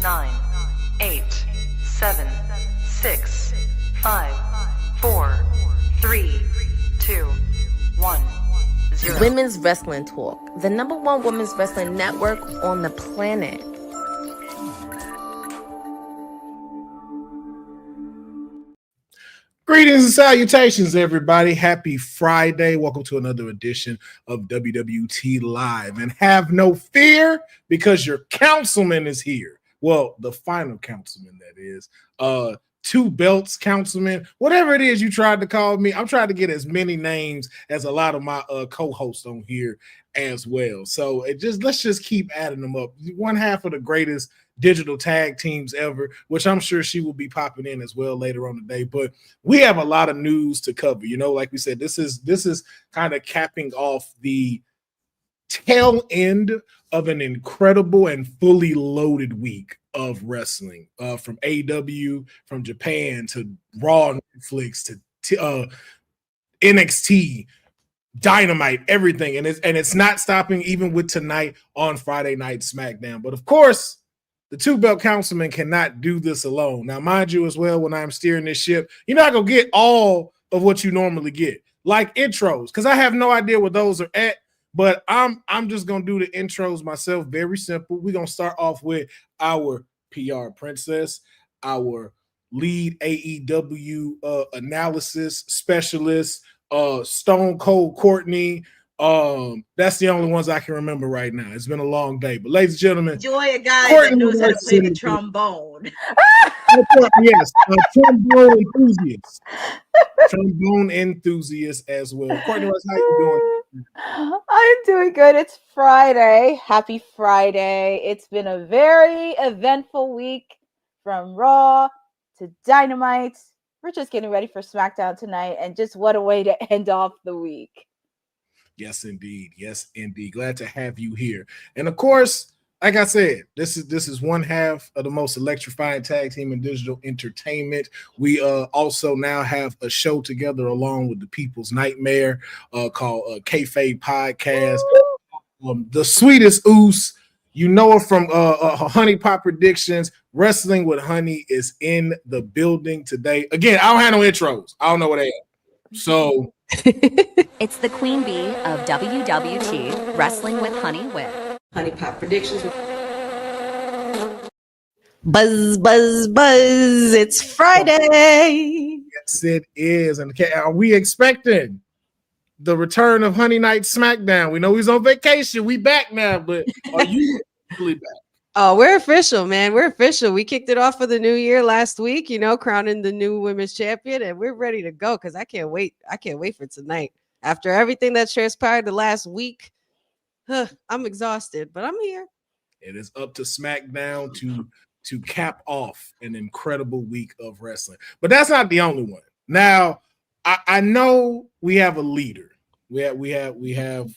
9, 8, 7, 6, 5, 4, 3, 2, 1, 0. Women's Wrestling Talk, the #1 women's wrestling network on the planet. Greetings and salutations, everybody. Happy Friday. Welcome to another edition of WWT Live. And have no fear, because your councilman is here. Well, the final councilman, that is. Two belts councilman, whatever it is you tried to call me. I'm trying to get as many names as a lot of my co-hosts on here as well. So let's just keep adding them up. One half of the greatest digital tag teams ever, which I'm sure she will be popping in as well later on today. But we have a lot of news to cover. You know, like we said, this is kind of capping off the tail end of an incredible and fully loaded week of wrestling, from AEW, from Japan to Raw and Netflix to NXT, Dynamite, everything, and it's not stopping even with tonight on Friday Night SmackDown. But of course, the two belt councilman cannot do this alone. Now, mind you, as well, when I'm steering this ship, you're not gonna get all of what you normally get, like intros, because I have no idea what those are at. But I'm just gonna do the intros myself. Very simple. We're gonna start off with our PR princess, our lead AEW analysis specialist, Stone Cold Courtney. That's the only ones I can remember right now. It's been a long day, but ladies and gentlemen, enjoy a guy that knows how to play the trombone. Yes, trombone enthusiast. Trombone enthusiast as well. Courtney, how you doing? I'm doing good. It's Friday. Happy Friday. It's been a very eventful week, from Raw to Dynamite. We're just getting ready for SmackDown tonight, and just what a way to end off the week. Yes, indeed. Yes, indeed. Glad to have you here. And of course, like I said, this is one half of the most electrifying tag team in digital entertainment. We also now have a show together along with the People's Nightmare called Kayfabe Podcast. The sweetest oos, you know her from Honey Pop Predictions. Wrestling with Honey is in the building today. Again, I don't have no intros. I don't know what they are. So it's the Queen Bee of WWT, Wrestling with Honey with Honey Pop Predictions. Buzz, buzz, buzz. It's Friday. Yes, it is. And are we expecting the return of Honey Night SmackDown? We know he's on vacation. We back now, but are you really back? Oh, we're official, man. We're official. We kicked it off for the new year last week, crowning the new women's champion, and we're ready to go because I can't wait. I can't wait for tonight. After everything that's transpired the last week, I'm exhausted, but I'm here. It is up to SmackDown to cap off an incredible week of wrestling. But that's not the only one. Now, I know we have a leader. We have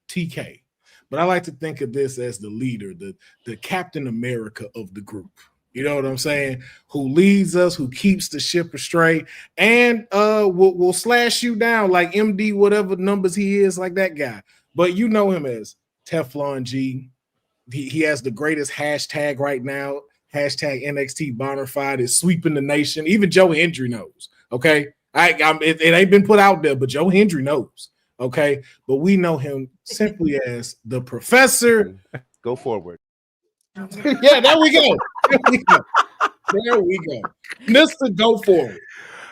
TK. But I like to think of this as the leader, the Captain America of the group. You know what I'm saying? Who leads us, who keeps the ship astray, and will slash you down like MD, whatever numbers he is, like that guy. But you know him as Teflon G. He has the greatest hashtag right now. Hashtag NXT Bonafide is sweeping the nation. Even Joe Hendry knows. Okay, it ain't been put out there, but Joe Hendry knows. Okay, but we know him simply as the Professor. Go forward. Yeah, there we go. There we go. Mr. Go Forward.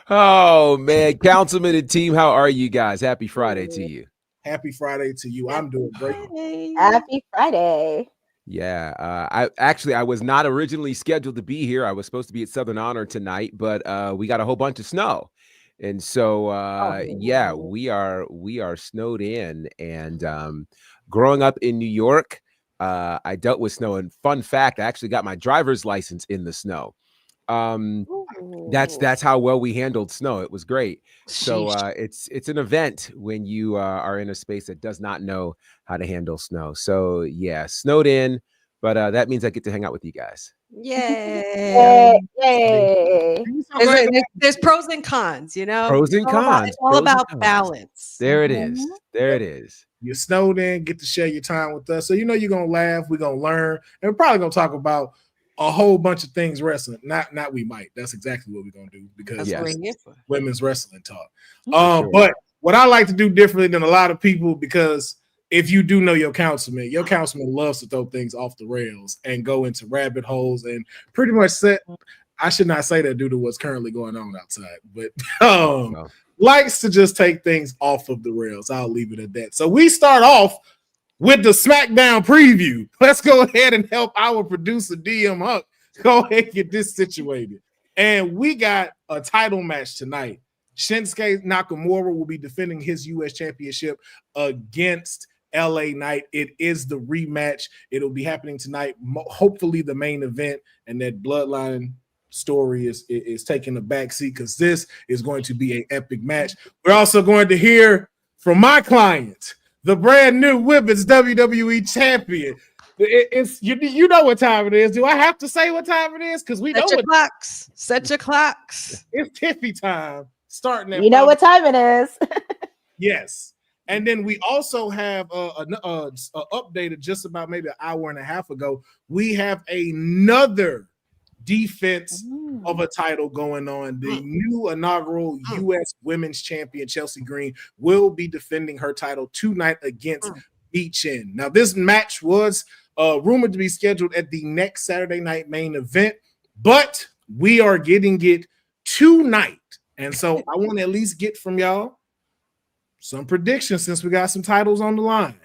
Oh man, Councilman and team, how are you guys? Happy Friday to you. Happy Friday to you. I'm doing great. Happy Friday. Yeah, I was not originally scheduled to be here. I was supposed to be at Southern Honor tonight, but we got a whole bunch of snow. And so, yeah, we are snowed in. And growing up in New York, I dealt with snow. And fun fact, I actually got my driver's license in the snow. That's how well we handled snow. It was great. So it's an event when you are in a space that does not know how to handle snow. So yeah, snowed in, but that means I get to hang out with you guys. Yay! Yay! There's pros and cons, Pros and cons. It's all about balance. There it is. There it is. You're snowed in, get to share your time with us. So you're gonna laugh, we're gonna learn, and we're probably gonna talk about a whole bunch of things wrestling. Not we might. That's exactly what we're gonna do because women's wrestling talk. But what I like to do differently than a lot of people, because if you do know your councilman loves to throw things off the rails and go into rabbit holes and pretty much set. I should not say that due to what's currently going on outside, but likes to just take things off of the rails. I'll leave it at that. So we start off with the SmackDown preview. Let's go ahead and help our producer DM Huck go ahead and get this situated. And we got a title match tonight. Shinsuke Nakamura will be defending his U.S. championship against LA Knight. It is the rematch. It'll be happening tonight. Hopefully the main event, and that bloodline story is taking a back seat because this is going to be an epic match. We're also going to hear from my client, the brand new Women's WWE champion. It's you know what time it is. Do I have to say what time it is? Because we know what clocks. Set your clocks. It's Tiffy time. Starting at know what time it is. Yes. And then we also have updated just about maybe an hour and a half ago. We have another defense of a title going on. The new inaugural U.S. Women's Champion Chelsea Green will be defending her title tonight against Mia Yim. Now, this match was rumored to be scheduled at the next Saturday night main event, but we are getting it tonight. And so I want to at least get from y'all some predictions since we got some titles on the line.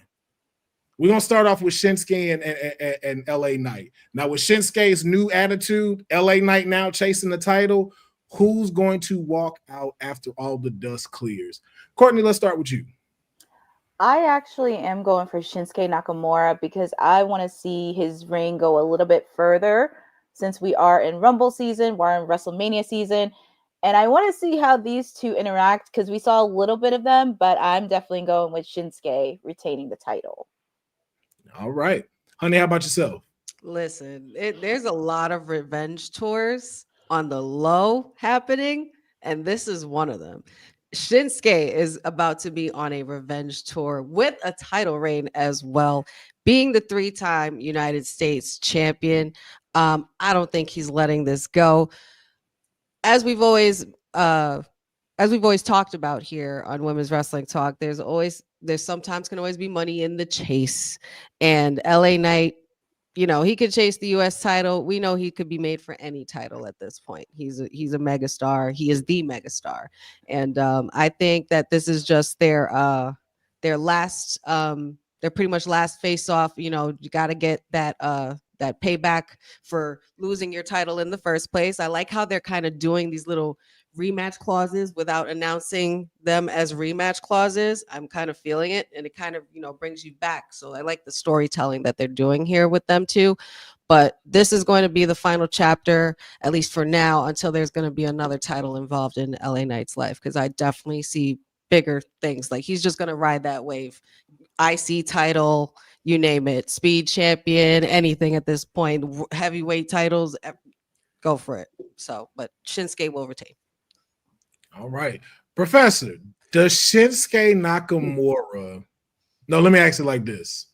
We're going to start off with Shinsuke and LA Knight. Now, with Shinsuke's new attitude, LA Knight now chasing the title, who's going to walk out after all the dust clears? Courtney, let's start with you. I actually am going for Shinsuke Nakamura because I want to see his reign go a little bit further since we are in Rumble season, we're in WrestleMania season, and I want to see how these two interact because we saw a little bit of them, but I'm definitely going with Shinsuke retaining the title. All right. Honey, how about yourself? Listen, there's a lot of revenge tours on the low happening, and this is one of them. Shinsuke is about to be on a revenge tour with a title reign as well, being the 3-time United States champion. I don't think he's letting this go. As we've always talked about here on Women's Wrestling Talk, there's sometimes can always be money in the chase. And LA Knight, you know, he could chase the US title. We know he could be made for any title at this point. He's a megastar. He is the megastar. And I think that this is just their last their pretty much last face off. You know, you got to get that payback for losing your title in the first place. I like how they're kind of doing these little rematch clauses without announcing them as rematch clauses. I'm kind of feeling it, and it kind of, you know, brings you back. So I like the storytelling that they're doing here with them too. But this is going to be the final chapter, at least for now, until there's going to be another title involved in LA Knight's life, because I definitely see bigger things. Like, he's just going to ride that wave. IC title, you name it, speed champion, anything at this point, heavyweight titles, go for it. So, but Shinsuke will retain. All right. Professor, does Shinsuke Nakamura... No, let me ask it like this.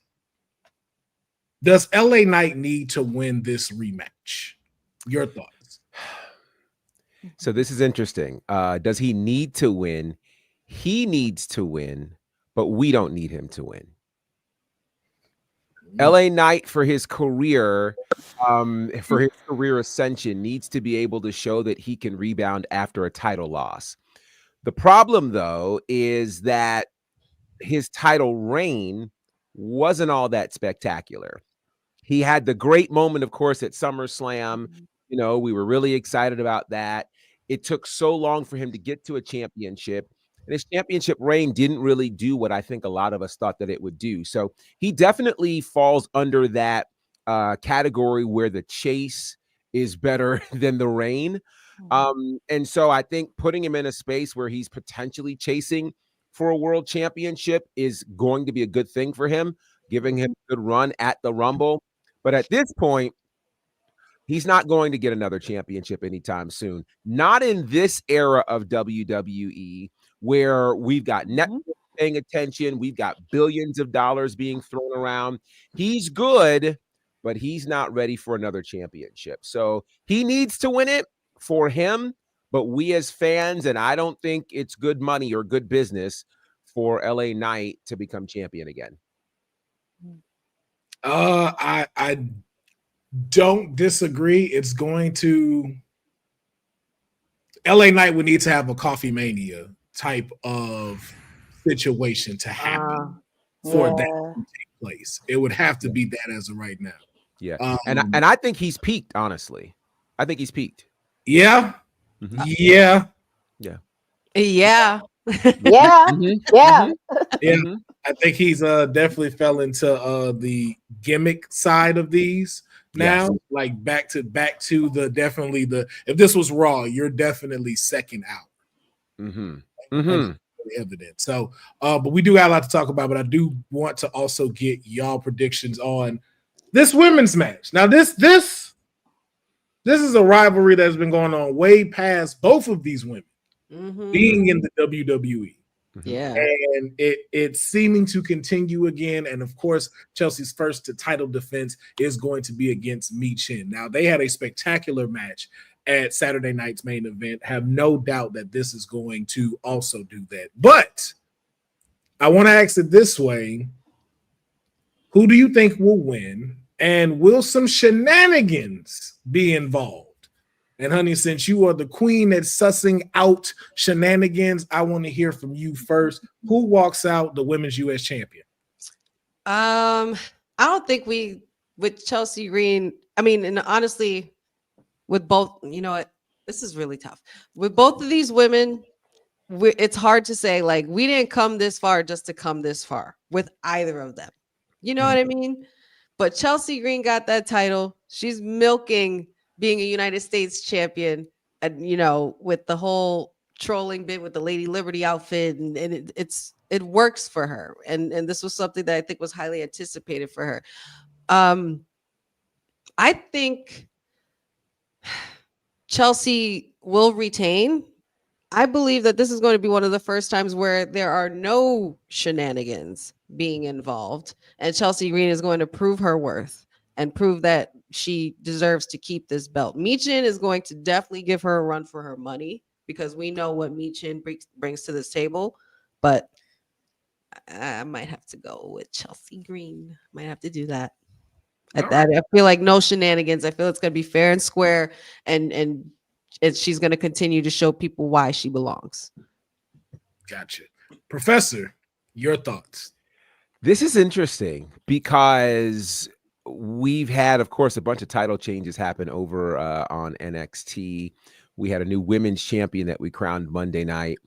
Does LA Knight need to win this rematch? Your thoughts? So this is interesting. Does he need to win? He needs to win, but we don't need him to win. LA Knight, for his career ascension, needs to be able to show that he can rebound after a title loss. The problem, though, is that his title reign wasn't all that spectacular. He had the great moment, of course, at SummerSlam. You know, we were really excited about that. It took so long for him to get to a championship. And his championship reign didn't really do what I think a lot of us thought that it would do. So he definitely falls under that category where the chase is better than the reign. And so I think putting him in a space where he's potentially chasing for a world championship is going to be a good thing for him, giving him a good run at the Rumble. But at this point, he's not going to get another championship anytime soon. Not in this era of WWE, where we've got Netflix paying attention. We've got billions of dollars being thrown around. He's good, but he's not ready for another championship. So he needs to win it for him. But we as fans, and I don't think it's good money or good business for LA Knight to become champion again. I don't disagree. It's going to LA Knight would need to have a Coffee Mania type of situation to happen for that to take place. It would have to be that as of right now. Yeah. And I think he's peaked, honestly. I think he's peaked. Yeah. Mm-hmm. Yeah. Yeah. Yeah. Mm-hmm. Yeah. Yeah. Mm-hmm. I think he's definitely fell into the gimmick side of these now. Yes. Like back to the definitely the if this was Raw, you're definitely second out. Mm-hmm. Mm-hmm. Evident. So but we do got a lot to talk about, but I do want to also get y'all predictions on this women's match. Now this is a rivalry that's been going on way past both of these women being in the WWE. Yeah. And it's seeming to continue again. And of course, Chelsea's first title defense is going to be against Mia Yim. Now, they had a spectacular match at Saturday night's main event. Have no doubt that this is going to also do that. But I want to ask it this way. Who do you think will win? And will some shenanigans be involved? And honey, since you are the queen at sussing out shenanigans, I want to hear from you first. Who walks out the women's U.S. champion? I don't think with Chelsea Green. I mean, and honestly, with both, you know what? This is really tough. With both of these women, it's hard to say, like, we didn't come this far just to come this far with either of them. You know what I mean? But Chelsea Green got that title. She's milking being a United States champion, and you know, with the whole trolling bit with the Lady Liberty outfit, and it works for her. And this was something that I think was highly anticipated for her. I think Chelsea will retain. I believe that this is going to be one of the first times where there are no shenanigans being involved, and Chelsea Green is going to prove her worth and prove that she deserves to keep this belt. Mia Yim is going to definitely give her a run for her money because we know what Mia Yim brings to this table, but I might have to go with Chelsea Green. Might have to do that. I feel like no shenanigans. I feel it's going to be fair and square, and she's going to continue to show people why she belongs. Gotcha. Professor, your thoughts? This is interesting because we've had, of course, a bunch of title changes happen over on NXT. We had a new women's champion that we crowned Monday night.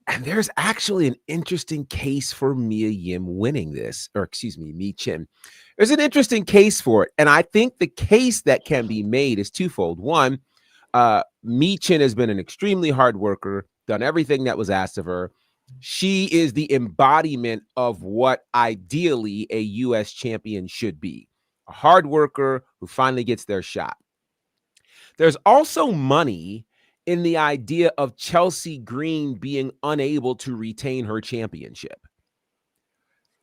And there's actually an interesting case for Mia Yim winning this, or excuse me, Mia Yim. There's an interesting case for it. And I think the case that can be made is twofold. One, Mia Yim has been an extremely hard worker, done everything that was asked of her. She is the embodiment of what ideally a U.S. champion should be. A hard worker who finally gets their shot. There's also money in the idea of Chelsea Green being unable to retain her championship.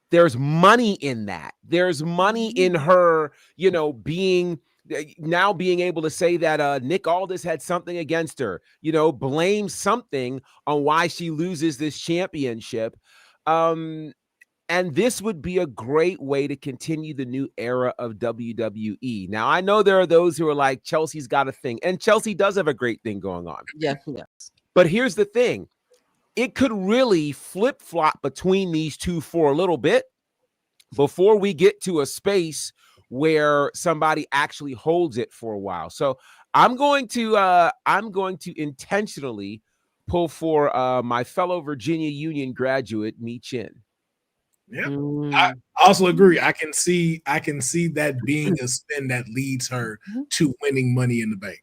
There's money in that. There's money in her, you know, being able to say that Nick Aldis had something against her, you know, blame something on why she loses this championship. And this would be a great way to continue the new era of WWE. Now, I know there are those who are like, Chelsea's got a thing, and Chelsea does have a great thing going on. Yes. But here's the thing. It could really flip-flop between these two for a little bit before we get to a space where somebody actually holds it for a while. So I'm going to intentionally pull for my fellow Virginia Union graduate, Mia Yim. Yeah, I also agree. I can see that being a spin that leads her to winning Money in the Bank.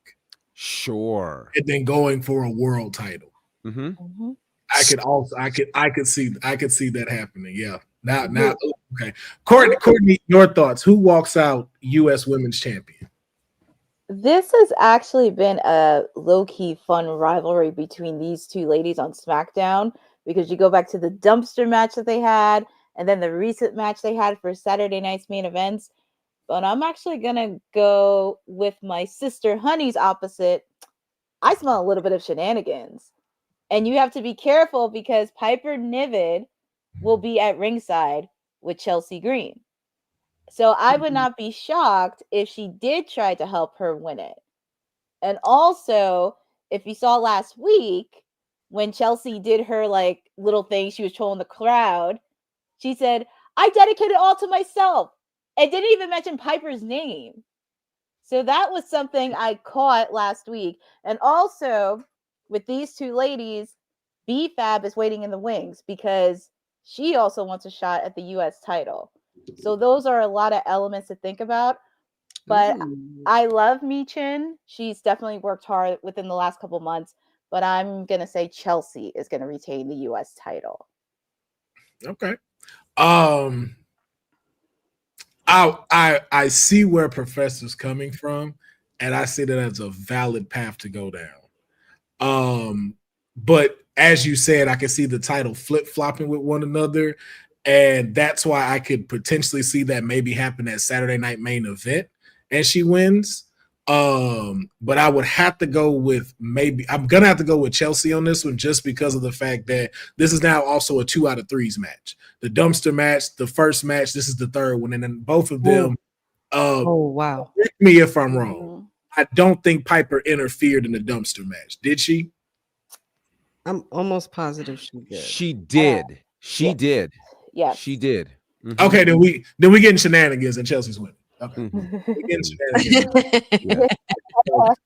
Sure. And then going for a world title. I could see that happening. Yeah. Now, okay. Courtney, your thoughts. Who walks out U.S. Women's Champion? This has actually been a low-key fun rivalry between these two ladies on SmackDown, because you go back to the dumpster match that they had, and then the recent match they had for Saturday night's main events. but I'm actually gonna go with my sister Honey's opposite. I smell a little bit of shenanigans, and you have to be careful because Piper Niven will be at ringside with Chelsea Green. So I would not be shocked if she did try to help her win it. And also, if you saw last week when Chelsea did her like little thing, she was trolling the crowd. She said, "I dedicated it all to myself," and didn't even mention Piper's name. So that was something I caught last week. And also, with these two ladies, B-Fab is waiting in the wings because she also wants a shot at the U.S. title. So those are a lot of elements to think about. But I love Michin. She's definitely worked hard within the last couple months. But I'm going to say Chelsea is going to retain the U.S. title. Okay. I see where Professor's coming from, and I see that as a valid path to go down. But as you said, I can see the title flip-flopping with one another, and that's why I could potentially see that maybe happen at Saturday Night Main Event and she wins. But I would have to go with I'm gonna have to go with Chelsea on this one just because of the fact that this is now also a 2 out of 3s match. The dumpster match, the first match, this is the third one, and then both of them. Wow! Correct me if I'm wrong. I don't think Piper interfered in the dumpster match. Did she? I'm almost positive she did. She did. She did. Yeah, she did. Mm-hmm. Okay, then we getting shenanigans and Chelsea's winning. Okay.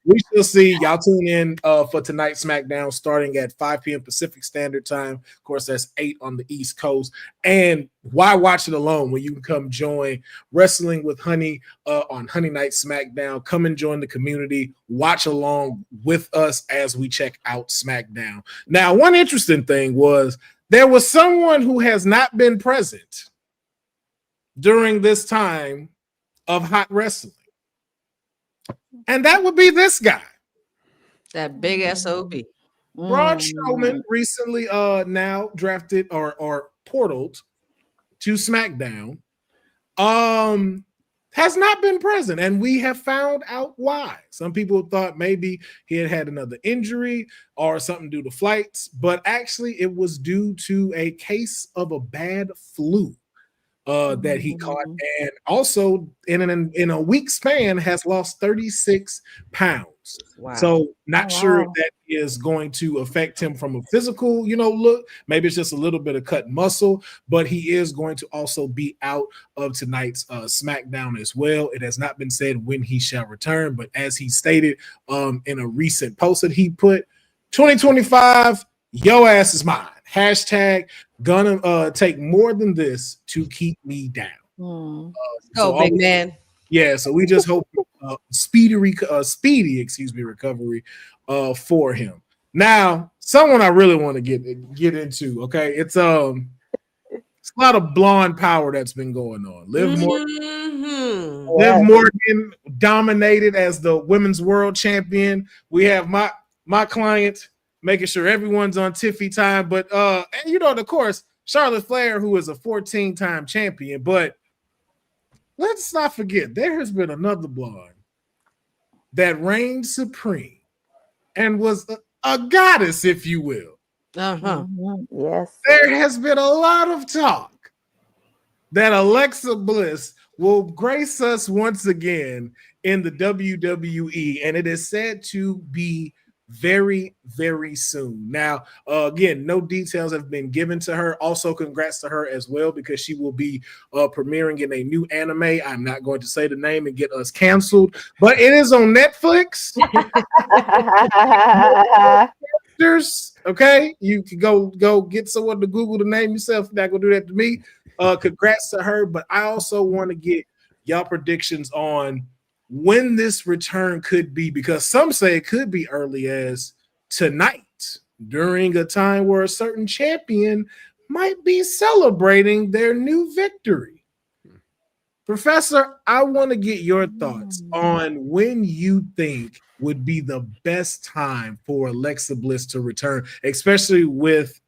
We shall see. Y'all tune in for tonight's SmackDown starting at 5 p.m. Pacific Standard Time. Of course, that's 8 on the East Coast. And why watch it alone when you can come join Wrestling with Honey on Honey Night SmackDown? Come and join the community. Watch along with us as we check out SmackDown. Now, one interesting thing was there was someone who has not been present during this time of hot wrestling. And that would be this guy. That big SOB. Braun Strowman recently now drafted or portaled to SmackDown. Has not been present, and we have found out why. Some people thought maybe he had another injury or something due to flights, but actually it was due to a case of a bad flu that he caught, and also in a week span has lost 36 pounds. Wow. So not sure if that is going to affect him from a physical, look. Maybe it's just a little bit of cut muscle, but he is going to also be out of tonight's SmackDown as well. It has not been said when he shall return, but as he stated in a recent post that he put, 2025, your ass is mine. Hashtag gonna take more than this to keep me down. So big man. Yeah, so we just hope speedy recovery for him. Now, someone I really want to get into. Okay, it's a lot of blonde power that's been going on. Liv Morgan dominated as the women's world champion. We have my client making sure everyone's on Tiffy time, but and of course, Charlotte Flair, who is a 14-time champion, but let's not forget, there has been another blonde that reigned supreme and was a goddess, if you will. Yes. There has been a lot of talk that Alexa Bliss will grace us once again in the WWE, and it is said to be very, very soon. Now, again, no details have been given to her. Also, congrats to her as well, because she will be premiering in a new anime. I'm not going to say the name and get us canceled, but it is on Netflix. Okay, you can go get someone to Google the name yourself. You're not gonna do that to me. Congrats to her, but I also want to get y'all predictions on when this return could be, because some say it could be early as tonight during a time where a certain champion might be celebrating their new victory. Professor, I want to get your thoughts on when you think would be the best time for Alexa Bliss to return, especially with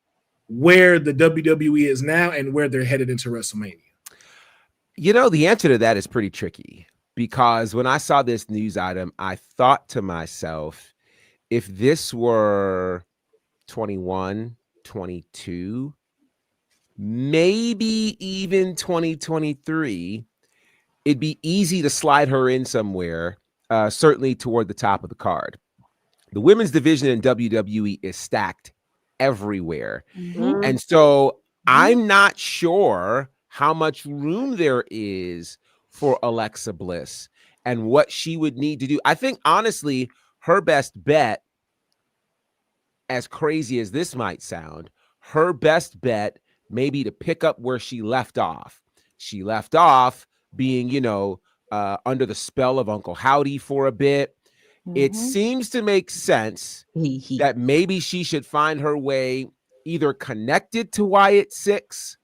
where the WWE is now and where they're headed into WrestleMania. You know, the answer to that is pretty tricky, because when I saw this news item, I thought to myself, if this were 21, 22, maybe even 2023, it'd be easy to slide her in somewhere, certainly toward the top of the card. The women's division in WWE is stacked everywhere. And so I'm not sure how much room there is for Alexa Bliss and what she would need to do. I think, honestly, her best bet, as crazy as this might sound, her best bet may be to pick up where she left off. She left off being, under the spell of Uncle Howdy for a bit. It seems to make sense that maybe she should find her way either connected to Wyatt 6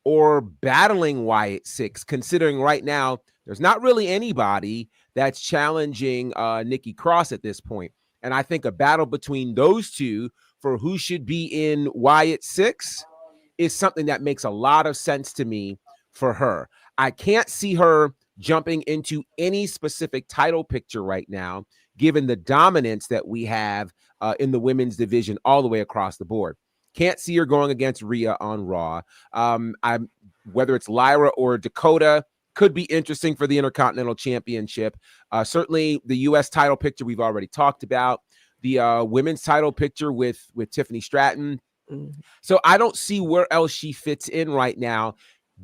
or battling Wyatt 6, considering right now there's not really anybody that's challenging Nikki Cross at this point. And I think a battle between those two for who should be in Wyatt 6 is something that makes a lot of sense to me for her. I can't see her jumping into any specific title picture right now, given the dominance that we have in the women's division all the way across the board. Can't see her going against Rhea on Raw. Whether it's Lyra or Dakota, could be interesting for the Intercontinental Championship. Certainly the U.S. title picture we've already talked about. The women's title picture with Tiffany Stratton. So I don't see where else she fits in right now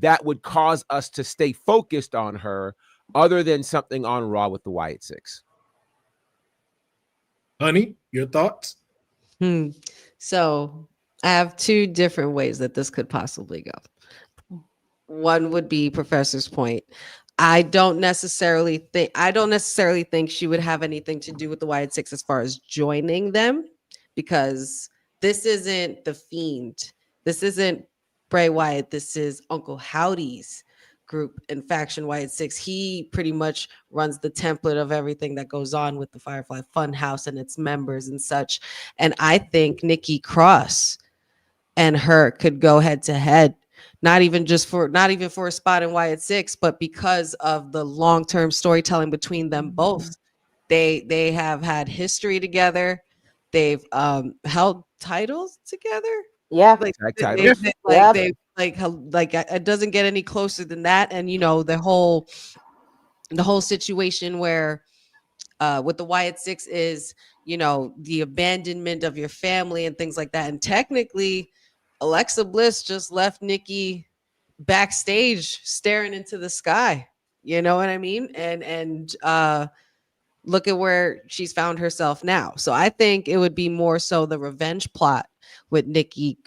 that would cause us to stay focused on her other than something on Raw with the Wyatt 6. Honey, your thoughts? So I have two different ways that this could possibly go. One would be Professor's point. I don't necessarily think she would have anything to do with the Wyatt 6 as far as joining them, because this isn't the Fiend. This isn't Bray Wyatt. This is Uncle Howdy's group and faction, Wyatt 6. He pretty much runs the template of everything that goes on with the Firefly Funhouse and its members and such. And I think Nikki Cross and her could go head to head, not even for a spot in Wyatt 6, but because of the long-term storytelling between them both. They have had history together. They've held titles together. Yeah. It doesn't get any closer than that. And the whole situation where with the Wyatt 6 is the abandonment of your family and things like that. And technically Alexa Bliss just left Nikki backstage staring into the sky. You know what I mean? And look at where she's found herself now. So I think it would be more so the revenge plot with Nikki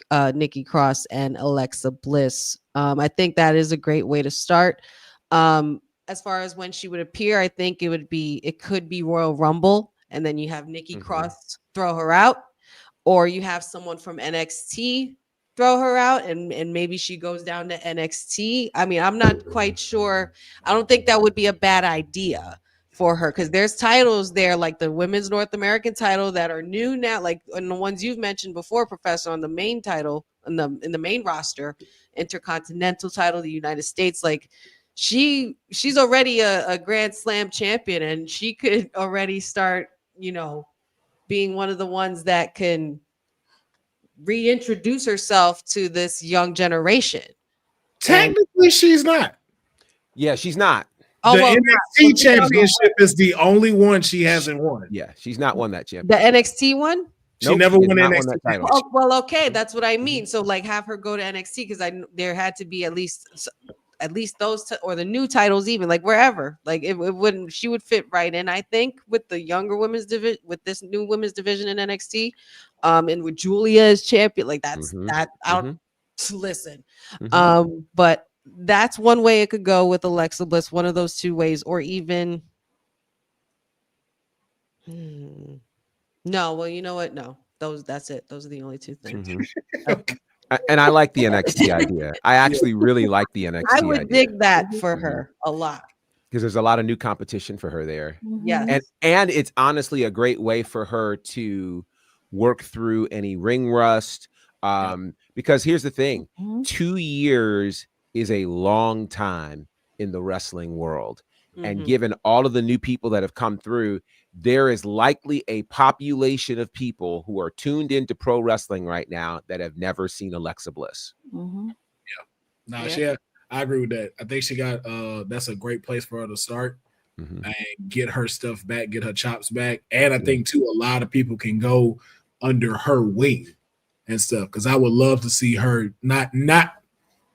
Cross and Alexa Bliss. I think that is a great way to start. As far as when she would appear, I think it could be Royal Rumble, and then you have Nikki Cross throw her out, or you have someone from NXT throw her out, and maybe she goes down to NXT. I mean, I'm not quite sure. I don't think that would be a bad idea for her, because there's titles there, like the Women's North American title, that are new now, like and the ones you've mentioned before, Professor, on the main title in the main roster, Intercontinental title, the United States. Like she's already a Grand Slam champion, and she could already start, being one of the ones that can reintroduce herself to this young generation. Technically, she's not. Yeah, she's not. The NXT championship is the only one she hasn't won. Yeah, she's not won that championship. The NXT one? She never won NXT title. Oh, well, okay, that's what I mean. So like have her go to NXT, because there had to be at least those or the new titles, even like wherever. Like it wouldn't. She would fit right in, I think, with the younger women's division, with this new women's division in NXT, and with Julia as champion. Like that's that. I don't listen, but. That's one way it could go with Alexa Bliss, one of those two ways, or even no. Well, you know what? No, that's it. Those are the only two things. And I like the NXT idea. I actually really like the NXT. I would dig that for her a lot, because there's a lot of new competition for her there. Yes, and it's honestly a great way for her to work through any ring rust. Because here's the thing: 2 years is a long time in the wrestling world. And Mhm. given all of the new people that have come through, there is likely a population of people who are tuned into pro wrestling right now that have never seen Alexa Bliss. Mm-hmm. No, Yeah. I agree with that. I think she got that's a great place for her to start and get her stuff back, get her chops back. And I think too, a lot of people can go under her wing and stuff. Because I would love to see her not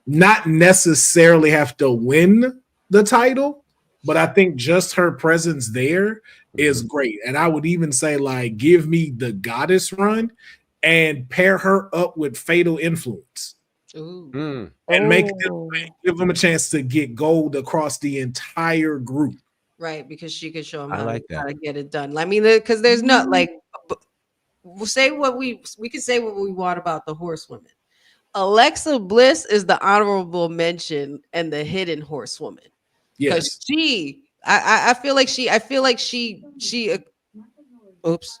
necessarily have to win the title, but I think just her presence there is great. And I would even say, like, give me the Goddess run and pair her up with Fatal Influence. Ooh. And give them a chance to get gold across the entire group. Right, because she could show them I like how that. to get it done. I mean, because there's not like we'll say what we can say what we want about the horsewomen. Alexa Bliss is the honorable mention and the hidden horsewoman. Because I feel like she oops.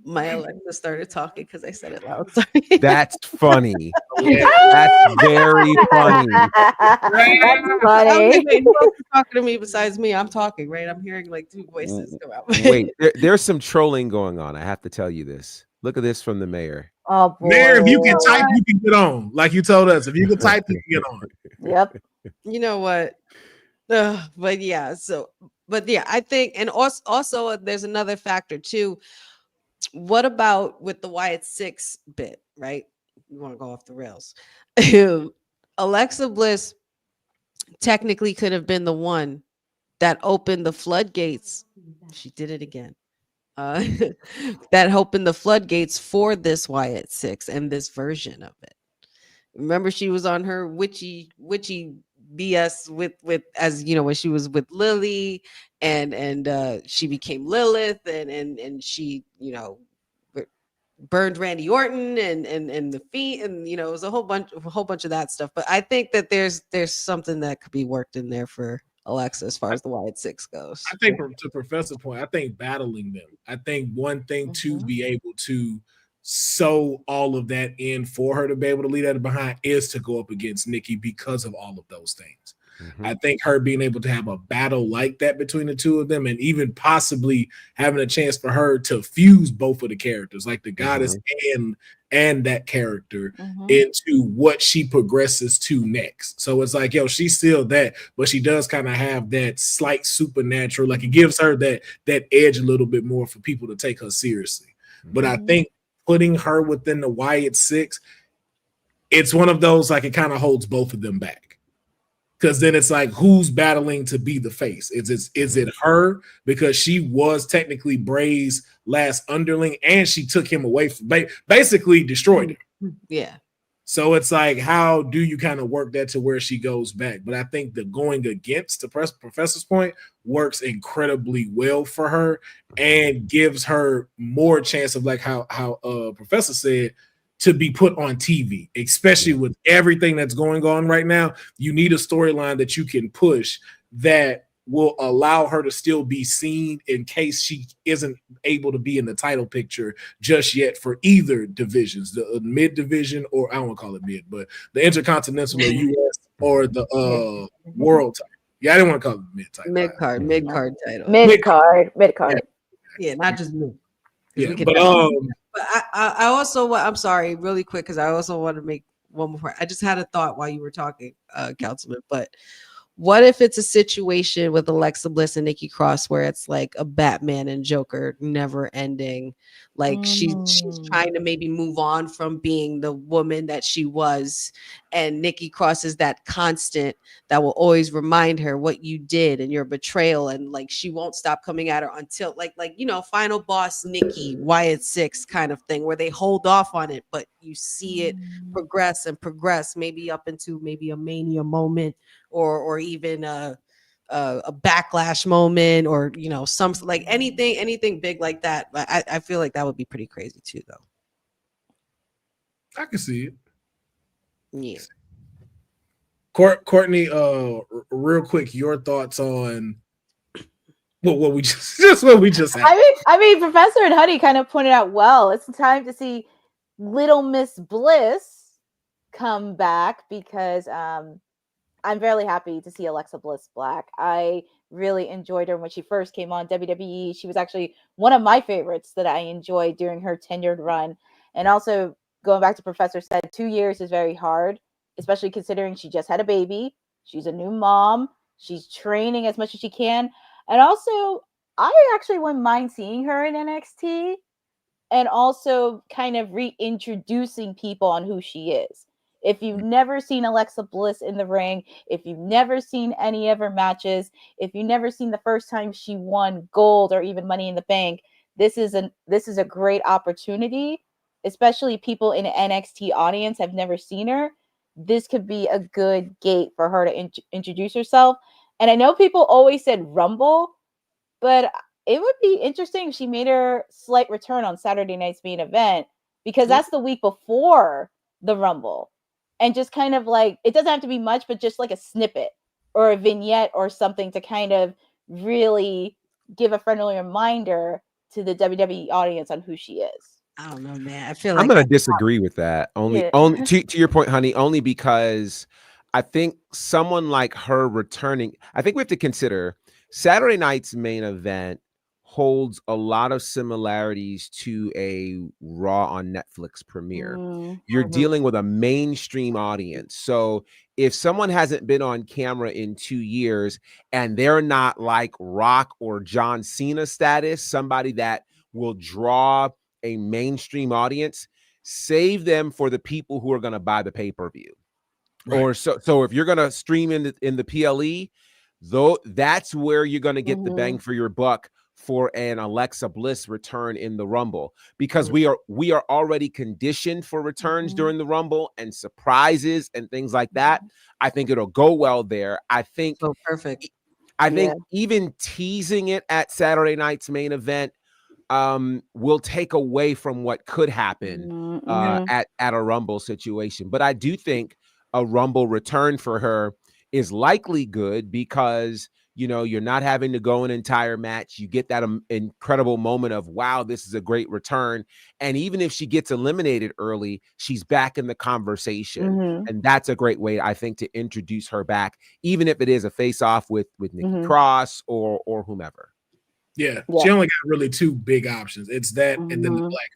My Alexa started talking because I said it loud. Sorry. That's funny. That's very funny. That's funny. Wait, who else is talking to me besides me? I'm talking, right? I'm hearing like two voices come out. Wait, there's some trolling going on. I have to tell you this. Look at this from the mayor. Oh boy. Mayor, if you can type, you can get on. Like you told us. If you can type, you can get on. Yep. You know what? But yeah, I think, and also there's another factor too. What about with the Wyatt 6 bit, right? You want to go off the rails. Alexa Bliss technically could have been the one that opened the floodgates. She did it again. That opened the floodgates for this Wyatt 6 and this version of it. Remember, she was on her witchy BS with as you know, when she was with Lily and she became Lilith and she, you know, burned Randy Orton and the feet, and you know, it was a whole bunch of that stuff. But I think that there's something that could be worked in there for Alexa as far as the Wyatt 6 goes. I think to Professor's point, I think battling them. I think one thing to be able to sew all of that in for her to be able to leave that behind is to go up against Nikki because of all of those things. I think her being able to have a battle like that between the two of them, and even possibly having a chance for her to fuse both of the characters, like the Goddess and that character, into what she progresses to next. So it's like, yo, she's still that, but she does kind of have that slight supernatural, like it gives her that edge a little bit more for people to take her seriously. But I think putting her within the Wyatt 6, it's one of those, like, it kind of holds both of them back. Because then it's like, who's battling to be the face? Is it her? Because she was technically Bray's last underling, and she took him away from, basically destroyed him. Yeah. So it's like, how do you kind of work that to where she goes back? But I think the going against the Professor's point works incredibly well for her and gives her more chance of, like how Professor said, to be put on TV, especially with everything that's going on right now. You need a storyline that you can push that will allow her to still be seen in case she isn't able to be in the title picture just yet for either divisions, the mid division, or I don't want to call it mid, but the Intercontinental or US or the World title. Yeah, I didn't want to call it mid title. Mid card title. Mid card. Yeah, not just mid. Yeah, But I also, I'm sorry, really quick, because I also want to make one more point. I just had a thought while you were talking, Councilman. But what if it's a situation with Alexa Bliss and Nikki Cross where it's like a Batman and Joker never ending? Like she's trying to maybe move on from being the woman that she was, and Nikki Cross is that constant that will always remind her what you did and your betrayal, and like she won't stop coming at her until like you know, final boss Nikki, Wyatt 6 kind of thing, where they hold off on it, but you see it progress, maybe up into maybe a Mania moment, or even a backlash moment, or you know, some like anything big like that. I feel like that would be pretty crazy too, though. I can see it. Yeah. Courtney, real quick, your thoughts on what we just what we just had. I mean, Professor and Honey kind of pointed out well. It's time to see Little Miss Bliss come back, because I'm very happy to see Alexa Bliss Black. I really enjoyed her when she first came on WWE. She was actually one of my favorites that I enjoyed during her tenured run. And also going back to Professor said, 2 years is very hard, especially considering she just had a baby. She's a new mom. She's training as much as she can. And also, I actually wouldn't mind seeing her in NXT and also kind of reintroducing people on who she is. If you've never seen Alexa Bliss in the ring, if you've never seen any of her matches, if you've never seen the first time she won gold or even Money in the Bank, this is a great opportunity, especially people in the NXT audience have never seen her. This could be a good gate for her to introduce herself. And I know people always said Rumble, but it would be interesting if she made her slight return on Saturday night's main event, because that's the week before the Rumble. And just kind of like, it doesn't have to be much, but just like a snippet or a vignette or something to kind of really give a friendly reminder to the WWE audience on who she is. I don't know, man. I feel I'm like going to disagree with that. Only to your point, honey, only because I think someone like her returning, I think we have to consider Saturday night's main event holds a lot of similarities to a Raw on Netflix premiere. You're dealing with a mainstream audience. So if someone hasn't been on camera in 2 years and they're not like Rock or John Cena status, somebody that will draw a mainstream audience, save them for the people who are going to buy the pay-per-view. Right. Or so if you're going to stream in the PLE, though, that's where you're going to get the bang for your buck for an Alexa Bliss return in the Rumble, because we are already conditioned for returns during the Rumble and surprises and things like that. I think it'll go well there. I think perfect. I think even teasing it at Saturday night's main event will take away from what could happen at a Rumble situation. But I do think a Rumble return for her is likely good because, you know, you're not having to go an entire match. You get that incredible moment of, wow, this is a great return. And even if she gets eliminated early, she's back in the conversation. And that's a great way, I think, to introduce her back, even if it is a face-off with Nikki Cross or whomever. Yeah, she only got really two big options. It's that and then the Black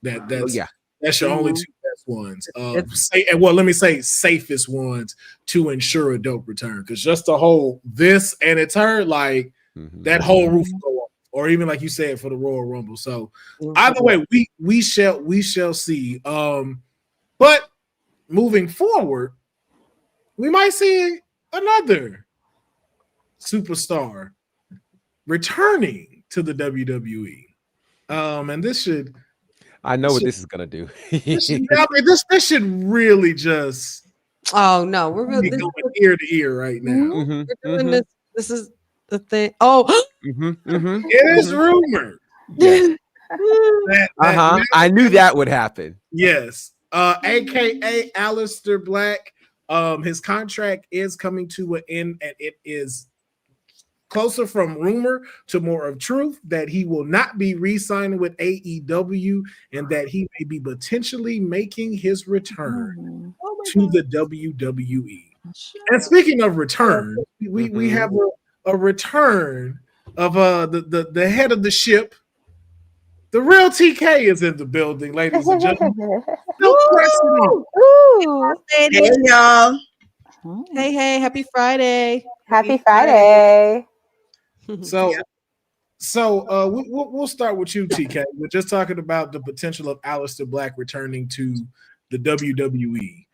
Lady. That's your only two best ones. Let me say safest ones to ensure a dope return. Because just to hold this and it's her, like that whole roof will go off. Or even like you said for the Royal Rumble. So either way, we shall see. But moving forward, we might see another superstar returning to the WWE. And this should, I know what this is gonna do. this should really just no, we're really going ear to ear right now. We're doing this. This is the thing. It is rumored. I knew that would happen. Yes. AKA Alistair Black. His contract is coming to an end, and it is closer from rumor to more of truth that he will not be re-signing with AEW and that he may be potentially making his return to the WWE. And speaking of return, we have a return of the head of the ship. The real TK is in the building, ladies and gentlemen. Hey, y'all. Hey, happy Friday. Happy Friday. So we'll start with you, TK. We're just talking about the potential of Alistair Black returning to the WWE.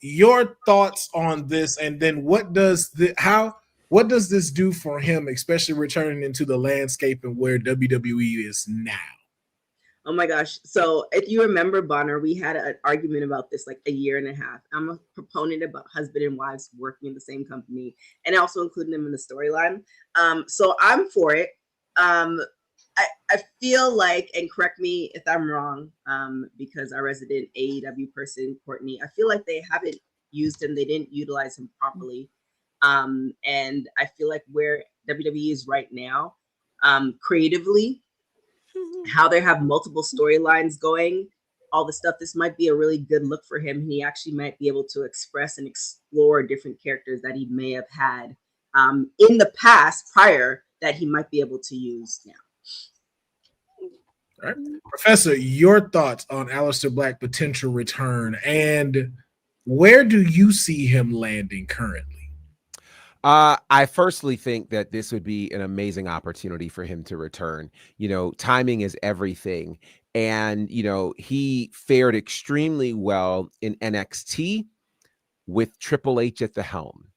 Your thoughts on this, and then what does this do for him, especially returning into the landscape and where WWE is now? Oh my gosh. So if you remember, Bonner, we had an argument about this like a year and a half. I'm a proponent about husband and wives working in the same company and also including them in the storyline. So I'm for it. I feel like, and correct me if I'm wrong, because our resident AEW person, Courtney, I feel like they haven't used him. They didn't utilize him properly. And I feel like where WWE is right now, creatively, how they have multiple storylines going all the stuff, this might be a really good look for him. He actually might be able to express and explore different characters that he may have had in the past prior that he might be able to use now. All right. Professor, your thoughts on Alistair Black potential return, and where do you see him landing currently? I firstly think that this would be an amazing opportunity for him to return. You know, timing is everything. And, you know, he fared extremely well in NXT with Triple H at the helm.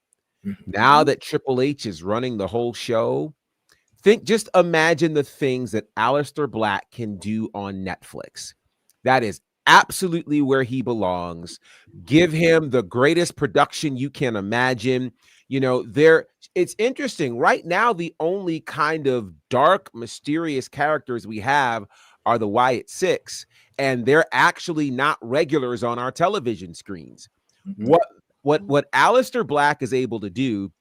Mm-hmm. Now that Triple H is running the whole show, just imagine the things that Alistair Black can do on Netflix. That is absolutely where he belongs. Give him the greatest production you can imagine. You know, it's interesting. Right now, the only kind of dark, mysterious characters we have are the Wyatt Six, and they're actually not regulars on our television screens. Mm-hmm. What Alistair Black is able to do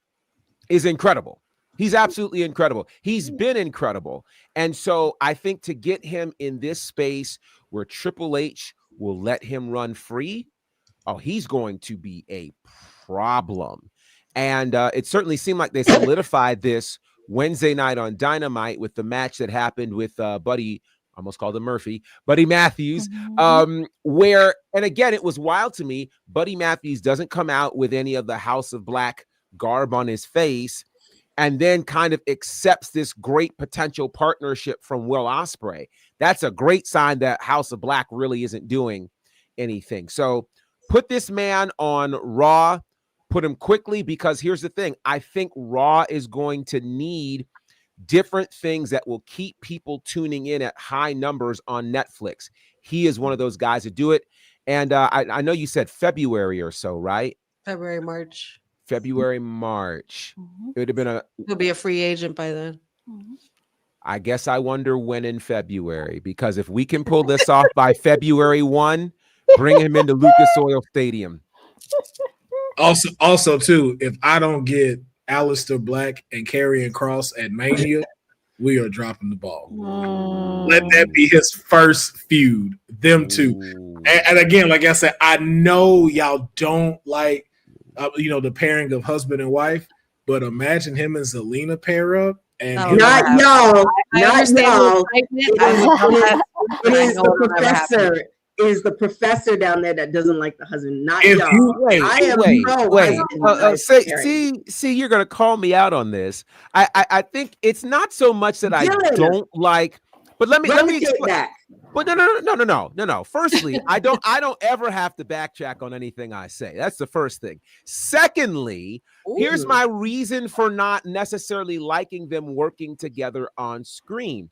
is incredible. He's absolutely incredible. He's been incredible. And so I think to get him in this space where Triple H will let him run free, he's going to be a problem. And it certainly seemed like they solidified this Wednesday night on Dynamite with the match that happened with Buddy, almost called him Murphy, Buddy Matthews, where, and again, it was wild to me, Buddy Matthews doesn't come out with any of the House of Black garb on his face and then kind of accepts this great potential partnership from Will Ospreay. That's a great sign that House of Black really isn't doing anything. So put this man on Raw, put him quickly, because here's the thing. I think Raw is going to need different things that will keep people tuning in at high numbers on Netflix. He is one of those guys to do it. And I know you said February or so, right? February, March. Mm-hmm. It would have been he'll be a free agent by then. Mm-hmm. I guess I wonder when in February, because if we can pull this off by February 1, bring him into Lucas Oil Stadium. Also, too, if I don't get Alistair Black and Karrion Kross at Mania, we are dropping the ball. Let that be his first feud, them two. And again, like I said, I know y'all don't like, the pairing of husband and wife, but imagine him and Zelina pair up. And not y'all. It is the professor down there that doesn't like the husband, not y'all. See, you're gonna call me out on this. I think it's not so much that I don't like, but let me explain that. But no. Firstly, I don't ever have to backtrack on anything I say. That's the first thing. Secondly, here's my reason for not necessarily liking them working together on screen.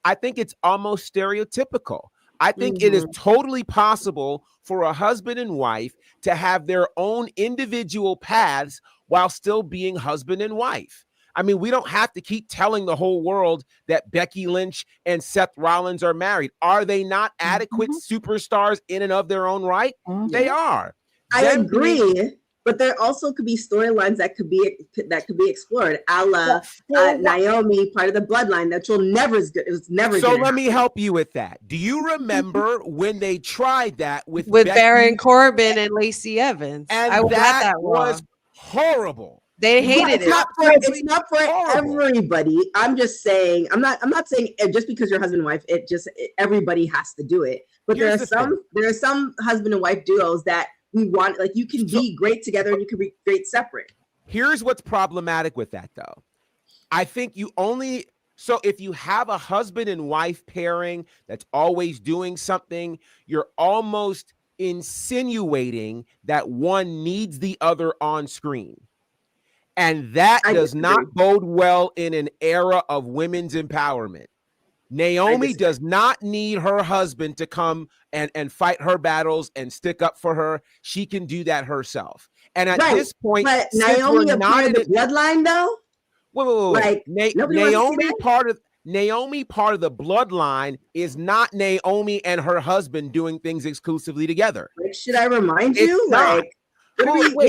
I think it's almost stereotypical. I think it is totally possible for a husband and wife to have their own individual paths while still being husband and wife. I mean, we don't have to keep telling the whole world that Becky Lynch and Seth Rollins are married. Are they not adequate superstars in and of their own right? They are. I agree. But there also could be storylines that could be explored, a la Naomi, part of the bloodline that you'll never. It was never. So let me help you with that. Do you remember when they tried that with Baron Corbin and Lacey Evans? And that was horrible. They hated it. It's not for everybody. I'm just saying. I'm not saying just because you're husband and wife. Everybody has to do it. But there are some husband and wife duos that we want, like, you can be great together and you can be great separate. Here's what's problematic with that, though. I think if you have a husband and wife pairing that's always doing something, you're almost insinuating that one needs the other on screen. And that does not bode well in an era of women's empowerment. Naomi does not need her husband to come and fight her battles and stick up for her. She can do that herself. And at this point, but Naomi a part of the bloodline, though. Wait. Naomi part of the bloodline is not Naomi and her husband doing things exclusively together. Should I remind you? What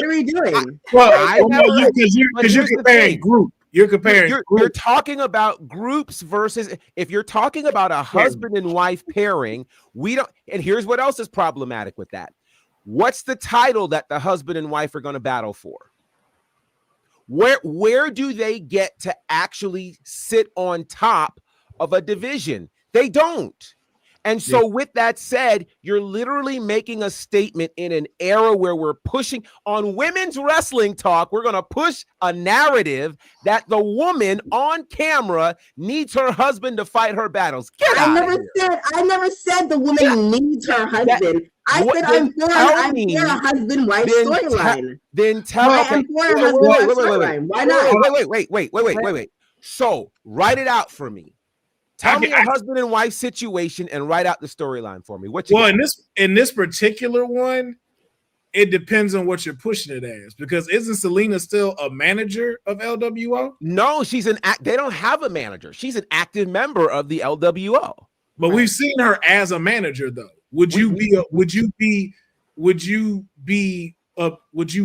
are we doing? Because you're comparing group. You're comparing. You're talking about groups versus if you're talking about a husband and wife pairing, we don't. And here's what else is problematic with that. What's the title that the husband and wife are going to battle for? Where do they get to actually sit on top of a division? They don't. And so with that said, you're literally making a statement in an era where we're pushing on women's wrestling talk. We're going to push a narrative that the woman on camera needs her husband to fight her battles. I never said the woman needs her husband. I said I'm for a husband-wife storyline. Then tell me. I'm for a husband-wife storyline. Why not? Wait. So write it out for me. Tell me a husband and wife situation and write out the storyline for me. In this particular one, it depends on what you're pushing it as. Because isn't Selena still a manager of LWO? No, they don't have a manager. She's an active member of the LWO. But we've seen her as a manager, though. Would you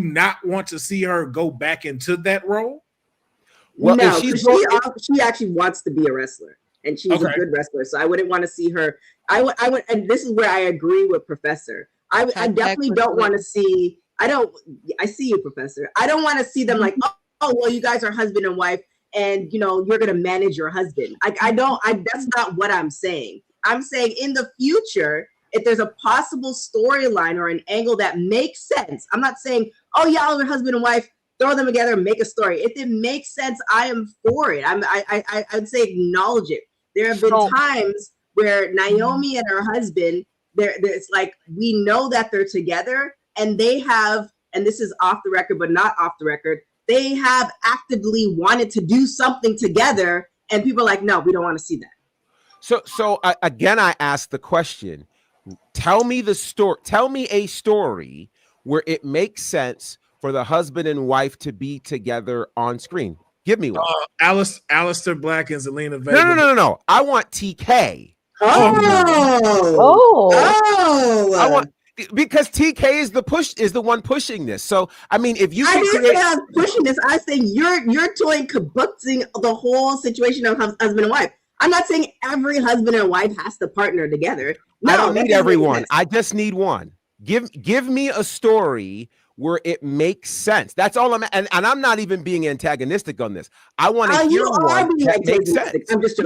not want to see her go back into that role? Well, no, she actually wants to be a wrestler. And she's a good wrestler, so I wouldn't want to see her. I would, and this is where I agree with Professor. I definitely don't want to see. I see you, Professor. I don't want to see them like, oh, well, you guys are husband and wife, and you're gonna manage your husband. That's not what I'm saying. I'm saying in the future, if there's a possible storyline or an angle that makes sense. I'm not saying, oh, y'all are husband and wife. Throw them together and make a story. If it makes sense, I am for it. I'd say acknowledge it. There have been times where Naomi and her husband, it's like we know that they're together and they have, and this is off the record, but not off the record, they have actively wanted to do something together, and people are like, no, we don't want to see that. So again, I asked the question, tell me a story where it makes sense for the husband and wife to be together on screen. Give me one. Alistair Black and Zelina Vega. No. I want TK. I want because TK is the one pushing this. So I mean, if you I'm pushing this, I say you're kibutzing the whole situation of husband and wife. I'm not saying every husband and wife has to partner together. No, I don't need everyone. I just need one. Give me a story where it makes sense. That's all and I'm not even being antagonistic on this. I want to hear one that makes sense. I'm just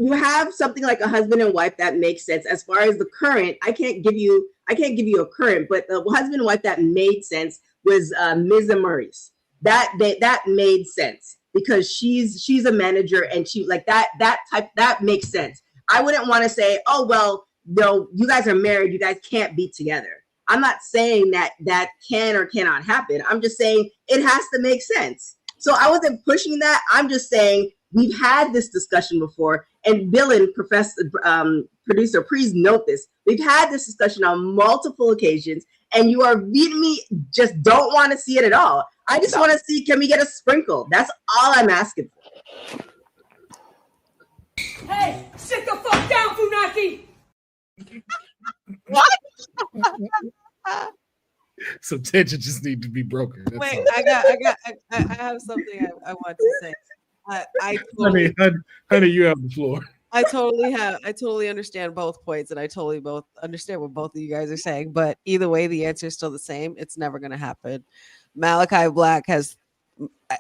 you have something like a husband and wife that makes sense. As far as the current, I can't give you a current, but the husband and wife that made sense was Ms. Maurice. That made sense because she's a manager and she like that makes sense. I wouldn't want to say, oh well, no, you guys are married, you guys can't be together. I'm not saying that can or cannot happen. I'm just saying it has to make sense. So I wasn't pushing that. I'm just saying we've had this discussion before. And Bill and producer, please note this. We've had this discussion on multiple occasions, and you are beating me. Just don't want to see it at all. I just want to see, can we get a sprinkle? That's all I'm asking for. Hey, sit the fuck down, Funaki. What? Some tension just need to be broken. That's Wait, all. I have something I want to say. Honey, you have the floor. I totally understand both points, and I totally understand what both of you guys are saying. But either way, the answer is still the same. It's never going to happen. Malachi Black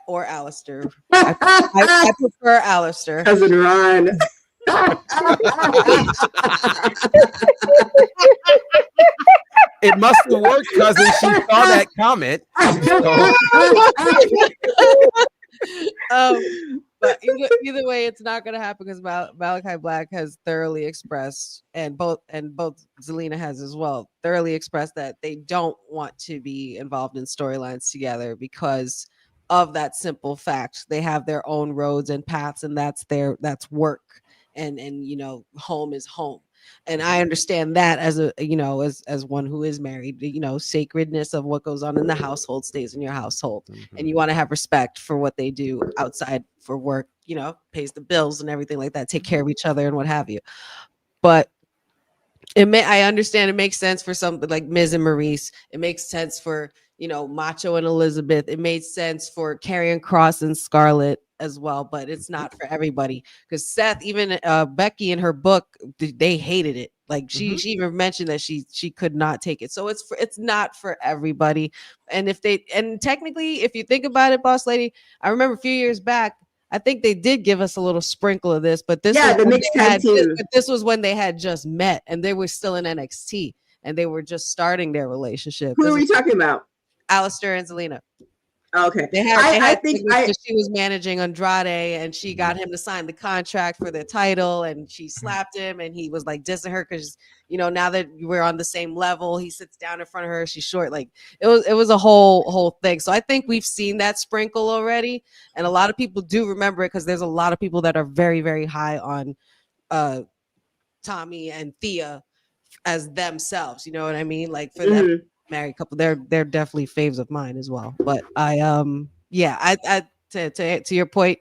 or Alistair. I prefer Alistair. Cousin Ron. It must have worked, cousin. She saw that comment. But either way, it's not going to happen because Malachi Black has thoroughly expressed, and both Zelina has as well, thoroughly expressed that they don't want to be involved in storylines together because of that simple fact. They have their own roads and paths, and that's work. And home is home. And I understand that as as one who is married, sacredness of what goes on in the household stays in your household. Mm-hmm. And you want to have respect for what they do outside for work, pays the bills and everything like that, take care of each other and what have you. But I understand it makes sense for something like Miz and Maurice. It makes sense for Macho and Elizabeth. It made sense for Karrion Kross and Scarlett as well, but it's not for everybody because Seth, even Becky in her book, they hated it. Like she even mentioned that she could not take it. So it's not for everybody. And technically, if you think about it, Boss Lady, I remember a few years back, I think they did give us a little sprinkle of this, but this was the mixed tag team. This was when they had just met and they were still in NXT and they were just starting their relationship. Who are we talking about? Alistair and Zelina. Okay. I think she was managing Andrade and she got him to sign the contract for the title and she slapped him and he was like dissing her because now that we're on the same level, he sits down in front of her, she's short. Like it was a whole thing. So I think we've seen that sprinkle already, and a lot of people do remember it because there's a lot of people that are very, very high on Tommy and Thea as themselves. You know what I mean? Like for them. Married couple, they're definitely faves of mine as well. But to your point,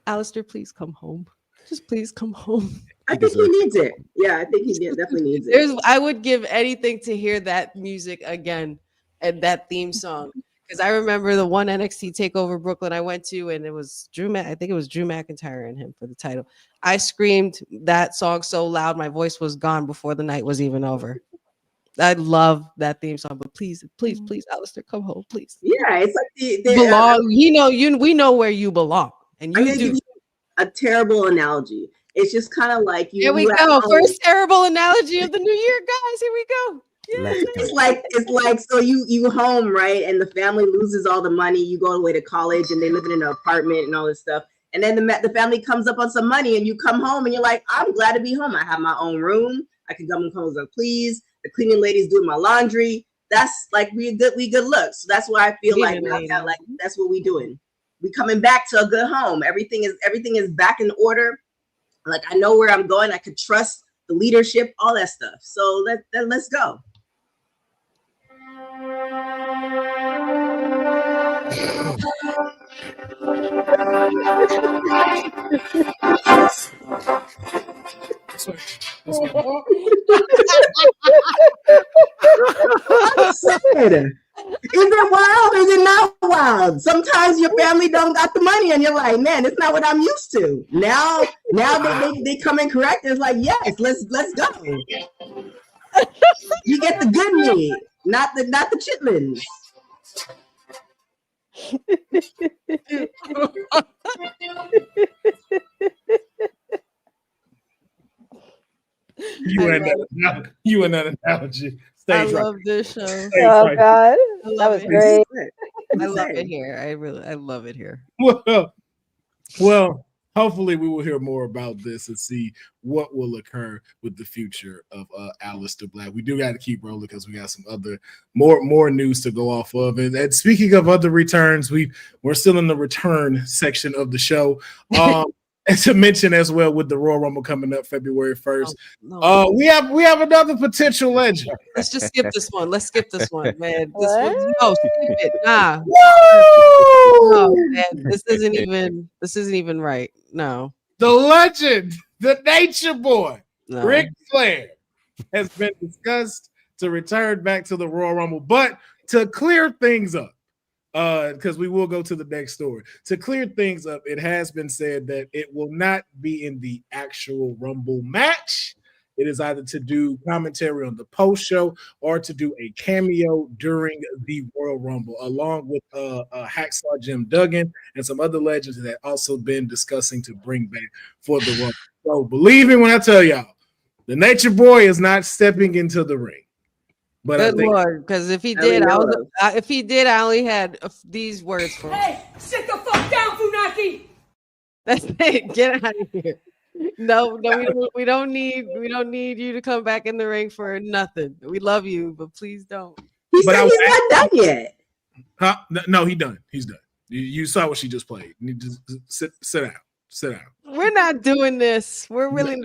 Alistair, please come home. Just please come home. I think he needs it. Yeah, I think he definitely needs it. I would give anything to hear that music again and that theme song. Because I remember the one NXT TakeOver Brooklyn I went to, and it was I think it was Drew McIntyre and him for the title. I screamed that song so loud my voice was gone before the night was even over. I love that theme song, but please, Alistair, come home, please. Yeah, it's like they belong. We know where you belong, and you do. A terrible analogy. It's just kind of like you. Here we go. First terrible analogy of the new year, guys. Here we go. It's like so you home, right? And the family loses all the money. You go away to college, and they live in an apartment and all this stuff. And then the family comes up on some money, and you come home, and you're like, I'm glad to be home. I have my own room. I can come home as I please. The cleaning lady's doing my laundry. That's like we good looks. So that's why I feel like that's what we doing. We coming back to a good home. Everything is back in order. Like I know where I'm going. I could trust the leadership, all that stuff. So let's go. Is it wild or is it not wild? Sometimes your family don't got the money and you're like, man, it's not what I'm used to. Now they come in correct. It's like, yes, let's go. You get the good meat, not the chitlins. You and that analogy. I love this show. Oh God, that was great. I love it here. I love it here. Well, hopefully we will hear more about this and see what will occur with the future of Alistair Black. We do got to keep rolling because we got some other more news to go off of. And speaking of other returns, we're still in the return section of the show. And to mention as well, with the Royal Rumble coming up February 1st, we have another potential legend. Let's just skip this one. Let's skip this one, man. Skip it. Nah. No, man. This isn't even right. No. The legend, the Nature Boy, Ric Flair, has been discussed to return back to the Royal Rumble, but to clear things up. Because we will go to the next story. To clear things up, it has been said that it will not be in the actual Rumble match. It is either to do commentary on the post show or to do a cameo during the Royal Rumble, along with Hacksaw Jim Duggan and some other legends that also been discussing to bring back for the Rumble. So believe me when I tell y'all, the Nature Boy is not stepping into the ring. But good Lord, because if he did, I only had these words for him. Hey, sit the fuck down, Funaki. That's it. Get out of here. No, we don't need you to come back in the ring for nothing. We love you, but please don't. He's not done yet. Huh? No, he's done. He's done. You saw what she just played. You need to sit down. Sit down. We're not doing this. We're really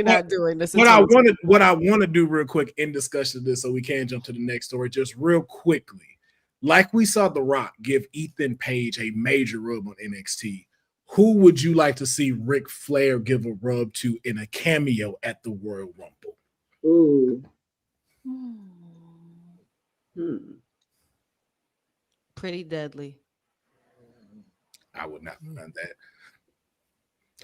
not doing this. What I want to do real quick in discussion of this, so we can jump to the next story, just real quickly. Like we saw The Rock give Ethan Page a major rub on NXT. Who would you like to see Ric Flair give a rub to in a cameo at the Royal Rumble? Ooh. Pretty deadly. I would not have done that.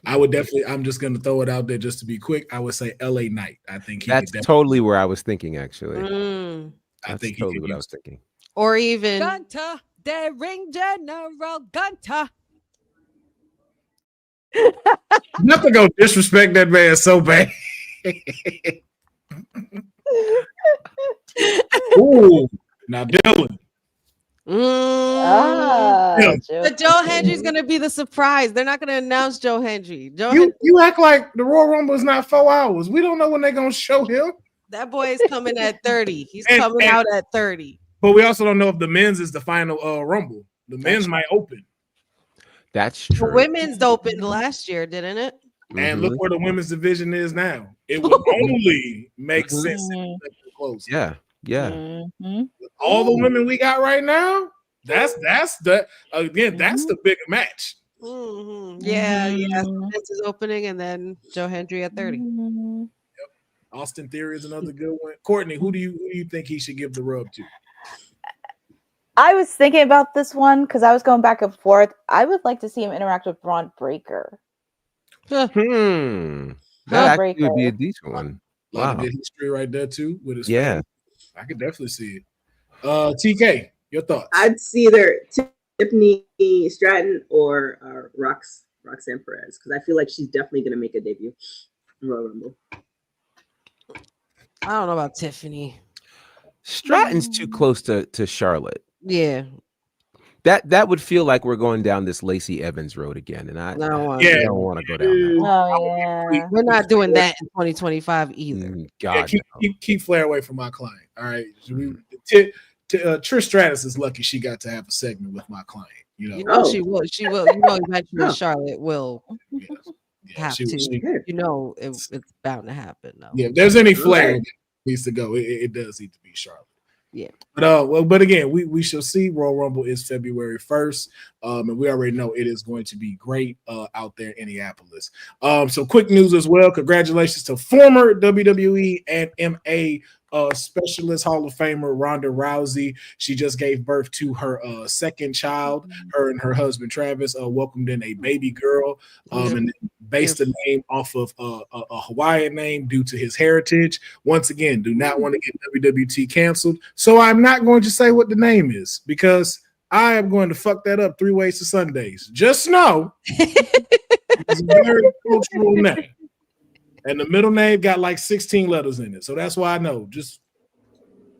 I would definitely. I'm just going to throw it out there just to be quick. I would say L.A. Knight. I think that's totally where I was thinking. Actually, I think totally what I was thinking. Or even Gunther, the ring general Gunther. Not to go disrespect that man so bad. Ooh, now Dylan. But Joe Hendry's gonna be the surprise. They're not gonna announce Joe Hendry. You act like the Royal Rumble is not 4 hours. We don't know when they're gonna show him. That boy is coming at 30. He's coming out at 30. But we also don't know if the men's is the final Rumble. The men's might open. That's true. The women's opened last year, didn't it? And look where the women's division is now. It would only make sense if it was close. Yeah. All the women we got right now, that's the bigger match. Yeah. This is opening, and then Joe Hendry at 30. Yep. Austin Theory is another good one. Courtney, who do you think he should give the rub to? I was thinking about this one because I was going back and forth. I would like to see him interact with Braun Breaker. That actually would be a decent one. Wow. Good history right there too with his family. I could definitely see it. TK, your thoughts? I'd see either Tiffany Stratton or Roxanne Perez because I feel like she's definitely going to make a debut in Royal Rumble. I don't know about Tiffany. Stratton's too close to Charlotte. Yeah. That would feel like we're going down this Lacey Evans road again, and I don't want to go down that. We're not doing that in 2025 either. God, keep Flair away from my client. All right, Trish Stratus is lucky she got to have a segment with my client. She will. Eventually, Charlotte will have to. It's bound to happen. Though. Yeah, if there's any Flair needs to go, it does need to be Charlotte. Yeah, but again, we shall see. Royal Rumble is February 1st, and we already know it is going to be great out there in Indianapolis. So quick news as well. Congratulations to former WWE and MA specialist Hall of Famer Ronda Rousey. She just gave birth to her second child. Her and her husband Travis welcomed in a baby girl, and based the name off of a Hawaiian name due to his heritage. Once again, do not want to get WWT canceled, so I'm not going to say what the name is because I am going to fuck that up 3 ways to Sundays. Just know it's a very cultural name. And the middle name got like 16 letters in it. So that's why I know. Just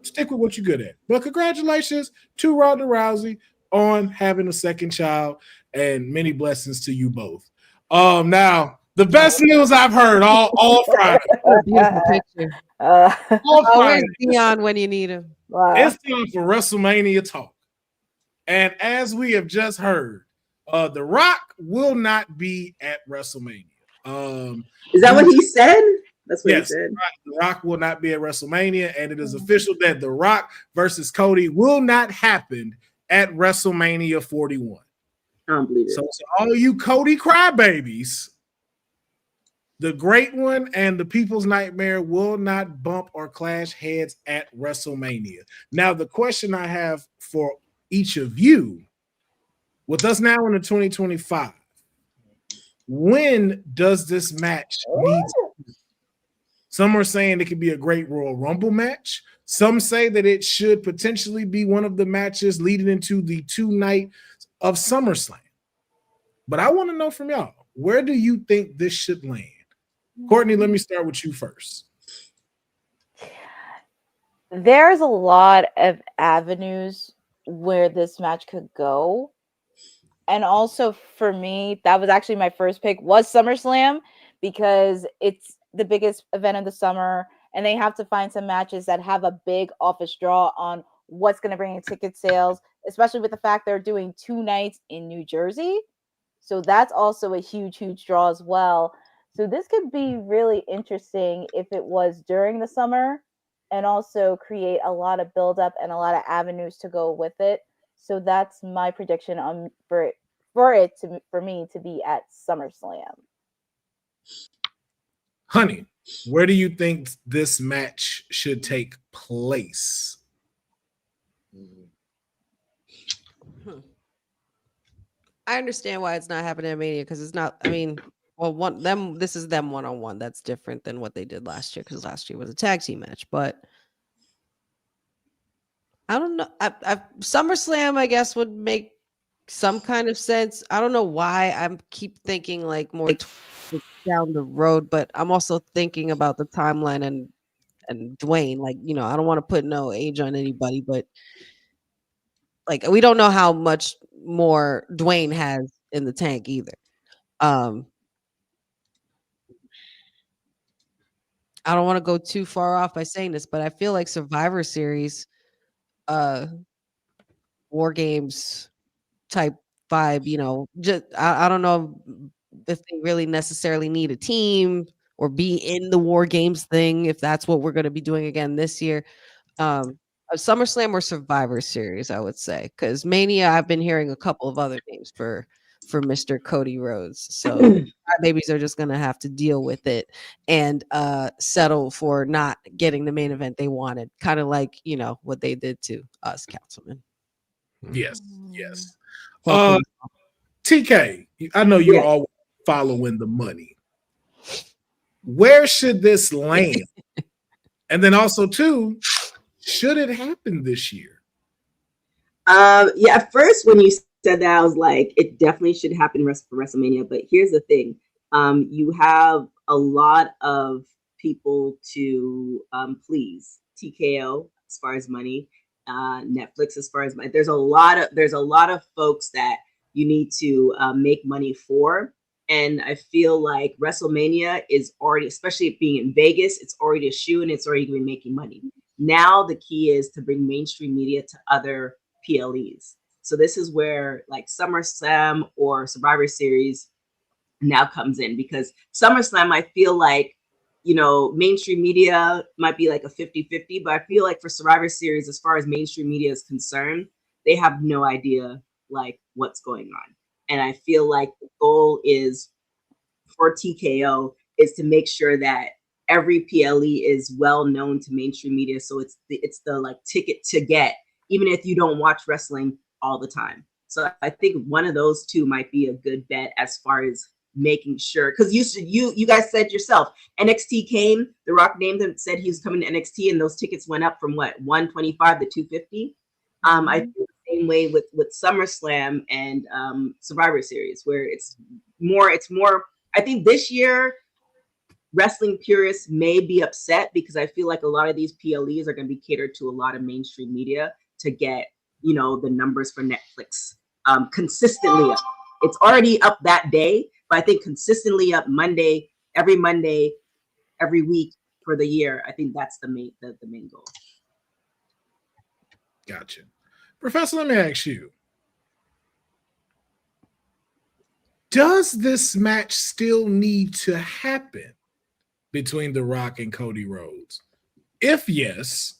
stick with what you're good at. But congratulations to Ronda Rousey on having a second child, and many blessings to you both. Now, the best news I've heard all Friday. Beautiful picture. Always Dion when you need him. Wow. It's time for WrestleMania talk. And as we have just heard, The Rock will not be at WrestleMania. Is that what he said? That's what he said. The Rock will not be at WrestleMania, and it is official that The Rock versus Cody will not happen at WrestleMania 41. I don't believe it. So all you Cody crybabies, the Great One and the People's Nightmare will not bump or clash heads at WrestleMania. Now, the question I have for each of you, with us now in the 2025, when does this match need to be? Some are saying it could be a great Royal Rumble match. Some say that it should potentially be one of the matches leading into the 2 night of SummerSlam. But I want to know from y'all, where do you think this should land? Courtney, let me start with you first. There's a lot of avenues where this match could go. And also for me, that was actually my first pick was SummerSlam because it's the biggest event of the summer and they have to find some matches that have a big office draw on what's going to bring in ticket sales, especially with the fact they're doing 2 nights in New Jersey. So that's also a huge, huge draw as well. So this could be really interesting if it was during the summer and also create a lot of buildup and a lot of avenues to go with it. So that's my prediction for me to be at SummerSlam. Honey, where do you think this match should take place? I understand why it's not happening at Mania because it's not. I mean, well, this is them one-on-one. That's different than what they did last year because last year was a tag team match. But I don't know. SummerSlam, I guess, would make some kind of sense. I don't know why I keep thinking like more down the road, but I'm also thinking about the timeline and Dwayne. Like, you know, I don't want to put no age on anybody, but like we don't know how much more Dwayne has in the tank either. I don't want to go too far off by saying this, but I feel like Survivor Series, War Games type vibe, you know, just I don't know if they really necessarily need a team or be in the War Games thing, if that's what we're going to be doing again this year. A SummerSlam or Survivor Series, I would say, because Mania, I've been hearing a couple of other names for Mr. Cody Rhodes. So babies are just gonna have to deal with it and settle for not getting the main event they wanted, kind of like, you know, what they did to us, Councilman. Yes. TK, I know you're always following the money. Where should this land? And then also, too, should it happen this year? At first when you said that, I was like, it definitely should happen for WrestleMania. But here's the thing. You have a lot of people to please. TKO as far as money, Netflix as far as money. There's a lot of folks that you need to make money for. And I feel like WrestleMania is already, especially being in Vegas, it's already a shoe and it's already going to be making money. Now the key is to bring mainstream media to other PLEs. So this is where like SummerSlam or Survivor Series now comes in, because SummerSlam, I feel like, you know, mainstream media might be like a 50-50, but I feel like for Survivor Series, as far as mainstream media is concerned, they have no idea like what's going on. And I feel like the goal is for TKO is to make sure that every PLE is well known to mainstream media. So it's the like ticket to get, even if you don't watch wrestling all the time. So I think one of those two might be a good bet as far as making sure, because you guys said yourself, NXT came, The Rock named him, said he was coming to NXT, and those tickets went up from what, 125 to 250. I feel the same way with SummerSlam and Survivor Series, where it's more. I think this year wrestling purists may be upset because I feel like a lot of these PLEs are going to be catered to a lot of mainstream media to get, you know, the numbers for Netflix consistently up. It's already up that day, but I think consistently up Monday, every week for the year. I think that's the main goal. Gotcha. Professor, let me ask you, does this match still need to happen between The Rock and Cody Rhodes? If yes,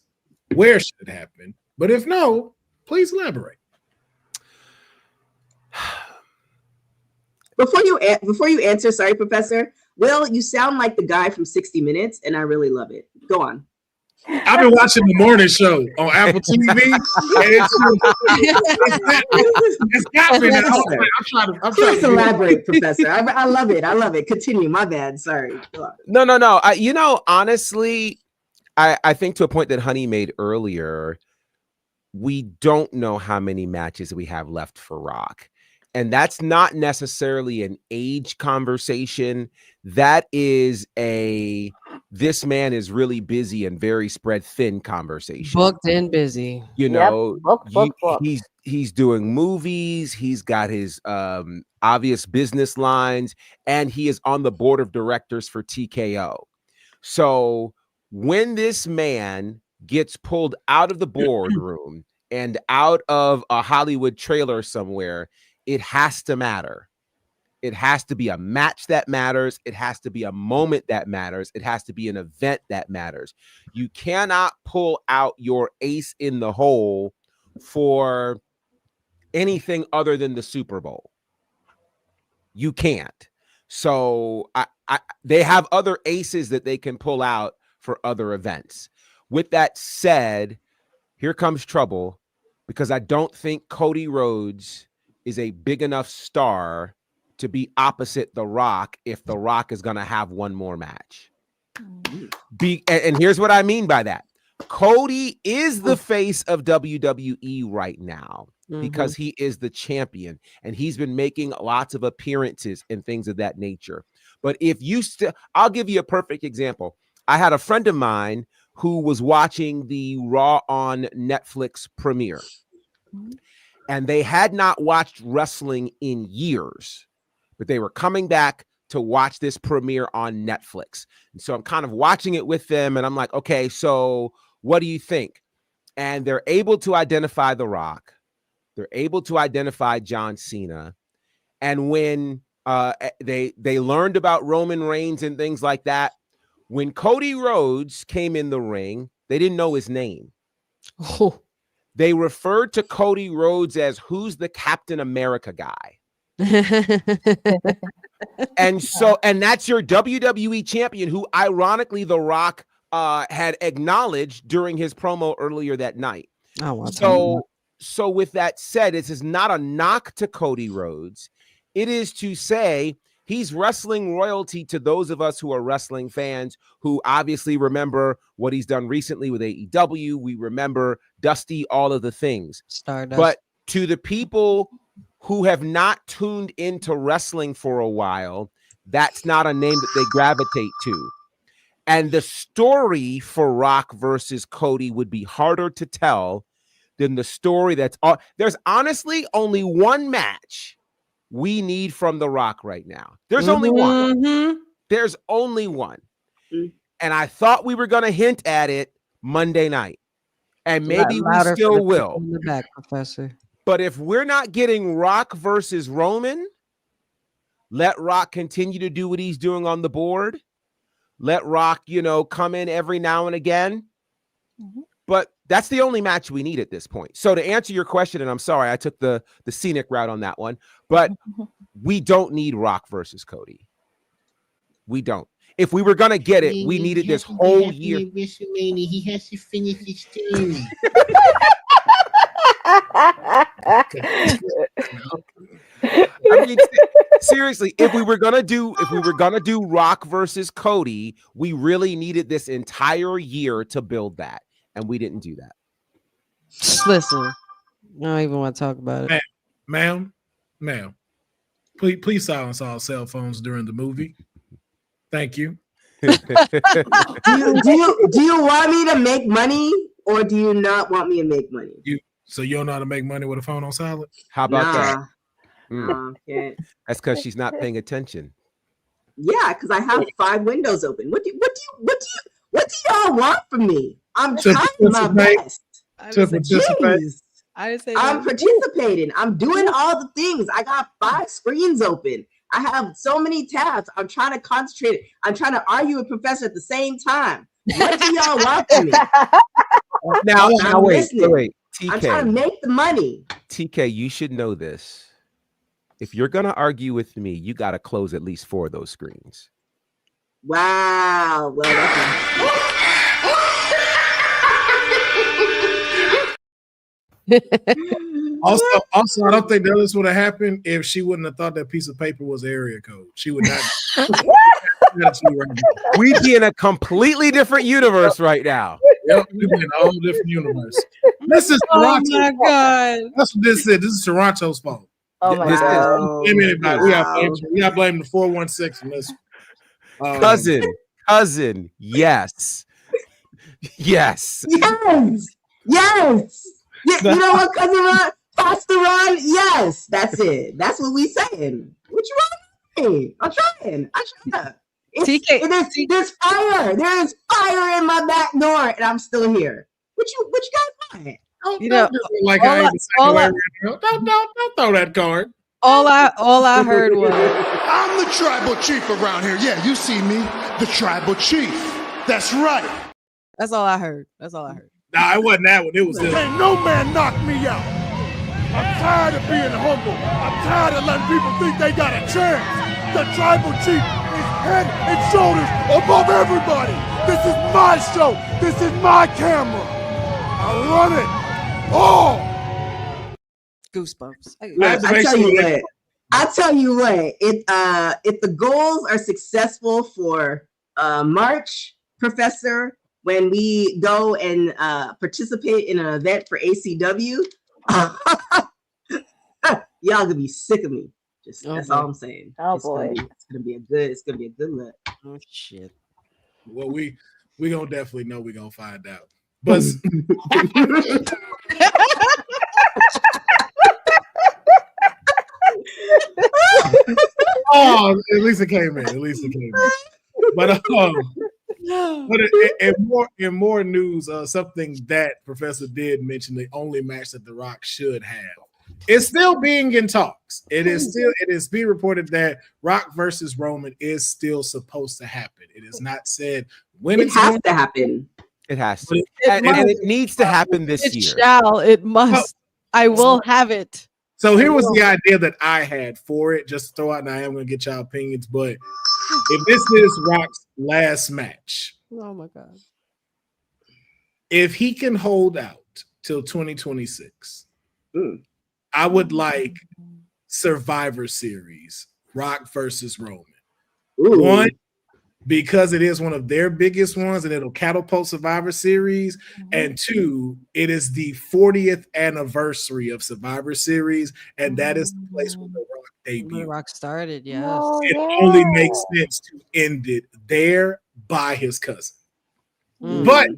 where should it happen? But if no, please elaborate. Before you answer, sorry, Professor. Will, you sound like the guy from 60 Minutes, and I really love it. Go on. I've been watching the morning show on Apple TV. It's got me now. I'm trying to elaborate, Professor. I love it. I love it. Continue. My bad. Sorry. No. You know, honestly, I think to a point that Honey made earlier, we don't know how many matches we have left for Rock. And that's not necessarily an age conversation. That is this man is really busy and very spread thin conversation. Booked and busy. You know, he's doing movies. He's got his obvious business lines, and he is on the board of directors for TKO. So when this man gets pulled out of the boardroom and out of a Hollywood trailer somewhere, it has to matter. It has to be a match that matters. It has to be a moment that matters. It has to be an event that matters. You cannot pull out your ace in the hole for anything other than the Super Bowl. You can't. So they have other aces that they can pull out for other events. With that said, here comes trouble, because I don't think Cody Rhodes is a big enough star to be opposite The Rock if The Rock is going to have one more match. And here's what I mean by that. Cody is the face of WWE right now because he is the champion and he's been making lots of appearances and things of that nature. But if you I'll give you a perfect example. I had a friend of mine who was watching the Raw on Netflix premiere and they had not watched wrestling in years, but they were coming back to watch this premiere on Netflix. And so I'm kind of watching it with them and I'm like, okay, so what do you think? And they're able to identify The Rock. They're able to identify John Cena. And when they learned about Roman Reigns and things like that, when Cody Rhodes came in the ring, they didn't know his name. Oh. They referred to Cody Rhodes as who's the Captain America guy. And that's your WWE champion who ironically The Rock had acknowledged during his promo earlier that night. So with that said, this is not a knock to Cody Rhodes. It is to say he's wrestling royalty to those of us who are wrestling fans who obviously remember what he's done recently with AEW. We remember Dusty, all of the things. Stardust. But to the people who have not tuned into wrestling for a while, that's not a name that they gravitate to. And the story for Rock versus Cody would be harder to tell than the story there's honestly only one match we need from The Rock right now. There's only one. There's only one. And I thought we were going to hint at it Monday night. And maybe we still will. In the back, Professor. But if we're not getting Rock versus Roman, let Rock continue to do what he's doing on the board. Let Rock, come in every now and again. But that's the only match we need at this point. So to answer your question, and I'm sorry, I took the scenic route on that one, but we don't need Rock versus Cody. We don't. If we were going to get it, we needed this whole year. He has to finish his story. I mean, seriously, if we were gonna do Rock versus Cody, we really needed this entire year to build that, and we didn't do that. Listen, I don't even want to talk about it, ma'am. Please silence all cell phones during the movie. Thank you. Do you want me to make money, or do you not want me to make money? So you don't know how to make money with a phone on silent? How about that? That's because she's not paying attention. Yeah, because I have 5 windows open. What do y'all want from me? I'm trying my best. I'm participating. I'm doing all the things. I got 5 screens open. I have so many tabs. I'm trying to concentrate. I'm trying to argue with Professor at the same time. What do y'all want from me? Now wait. TK, I'm trying to make the money. TK, you should know this. If you're going to argue with me, you got to close at least 4 of those screens. Wow. Well, Also, I don't think that this would have happened if she wouldn't have thought that piece of paper was area code. She would not. We'd be in a completely different universe right now. Yep, we'd be in a whole different universe. This is Toronto's fault. God. That's what this is. This is Toronto's fault. Oh my God. We got to blame the 416 in this. Cousin, yes. Yes. You know what, Cousin Ron? Pastor Ron? Yes, that's it. That's what we saying. What you want with me? I'm trying. There's fire. There's fire in my back door, and I'm still here. What you guys want? Don't throw that card. All I heard was, I'm the tribal chief around here. Yeah, you see me, the tribal chief. That's right. That's all I heard. Nah, it wasn't that one. It was this. Can't no man knock me out. I'm tired of being humble. I'm tired of letting people think they got a chance. The tribal chief is head and shoulders above everybody. This is my show. This is my camera. I run it all. goosebumps. I tell you what. If the goals are successful for March, Professor, when we go and participate in an event for ACW, y'all gonna be sick of me. That's all I'm saying. Oh boy, it's gonna be a good look. Oh shit. Well, we gonna definitely know. We gonna find out. But oh, at least it came in. But in more news, something that Professor did mention, the only match that The Rock should have. It's still being in talks. It is being reported that Rock versus Roman is still supposed to happen. It is not said when it has to happen. It has to. And it needs to happen this year. It must. I will have it. So here was the idea that I had for it, just to throw out, and I am going to get y'all opinions, but if this is Rock's last match, oh my God, if he can hold out till 2026, I would like Survivor Series, Rock versus Roman. One, because it is one of their biggest ones and it'll catapult Survivor Series. And two, it is the 40th anniversary of Survivor Series, and that is the place where The Rock debuted. The Rock started, yes. It only makes sense to end it there by his cousin. But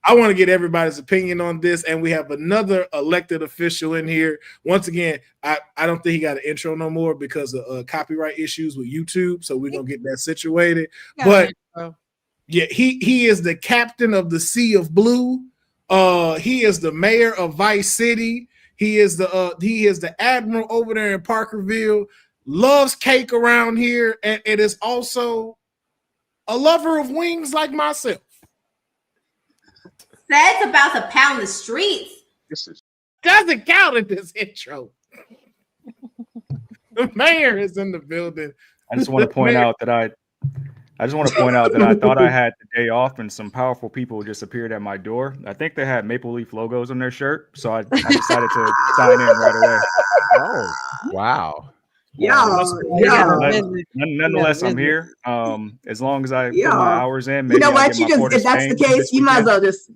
I want to get everybody's opinion on this, and we have another elected official in here. Once again, I don't think he got an intro no more because of copyright issues with YouTube, so we're going to get that situated. But yeah, he is the captain of the Sea of Blue. He is the mayor of Vice City. He is the admiral over there in Parkerville. Loves cake around here, and it is also a lover of wings like myself. That's about to pound the streets. Doesn't count in this intro. The mayor is in the building. I just want to point out that I thought I had the day off, and some powerful people just appeared at my door. I think they had Maple Leaf logos on their shirt, so I decided to sign in right away. Oh, wow. Nonetheless, I'm here. As long as I put my hours in, maybe you know what? If that's the case, you might as well just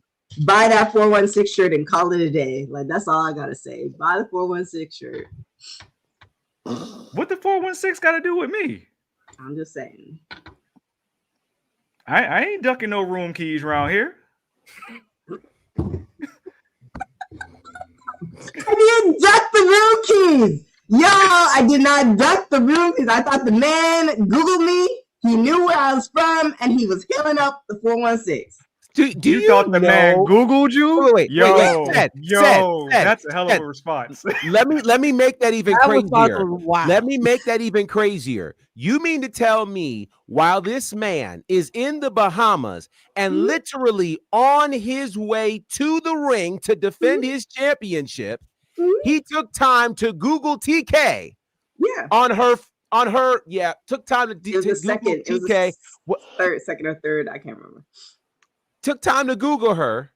buy that 416 shirt and call it a day. Like, that's all I gotta say. Buy the 416 shirt. What the 416 got to do with me? I'm just saying. I ain't ducking no room keys around here. I didn't duck the room keys. Yo, I did not duck the room keys. I thought the man Googled me. He knew where I was from, and he was filling up the 416. Do you thought the man Googled you? Wait, Seth, that's a hell of Seth, a response. Let me make that even crazier. Wow. Let me make that even crazier. You mean to tell me while this man is in the Bahamas and literally on his way to the ring to defend his championship, he took time to Google TK? Yeah. Took time to Google TK. Second or third, I can't remember. Took time to Google her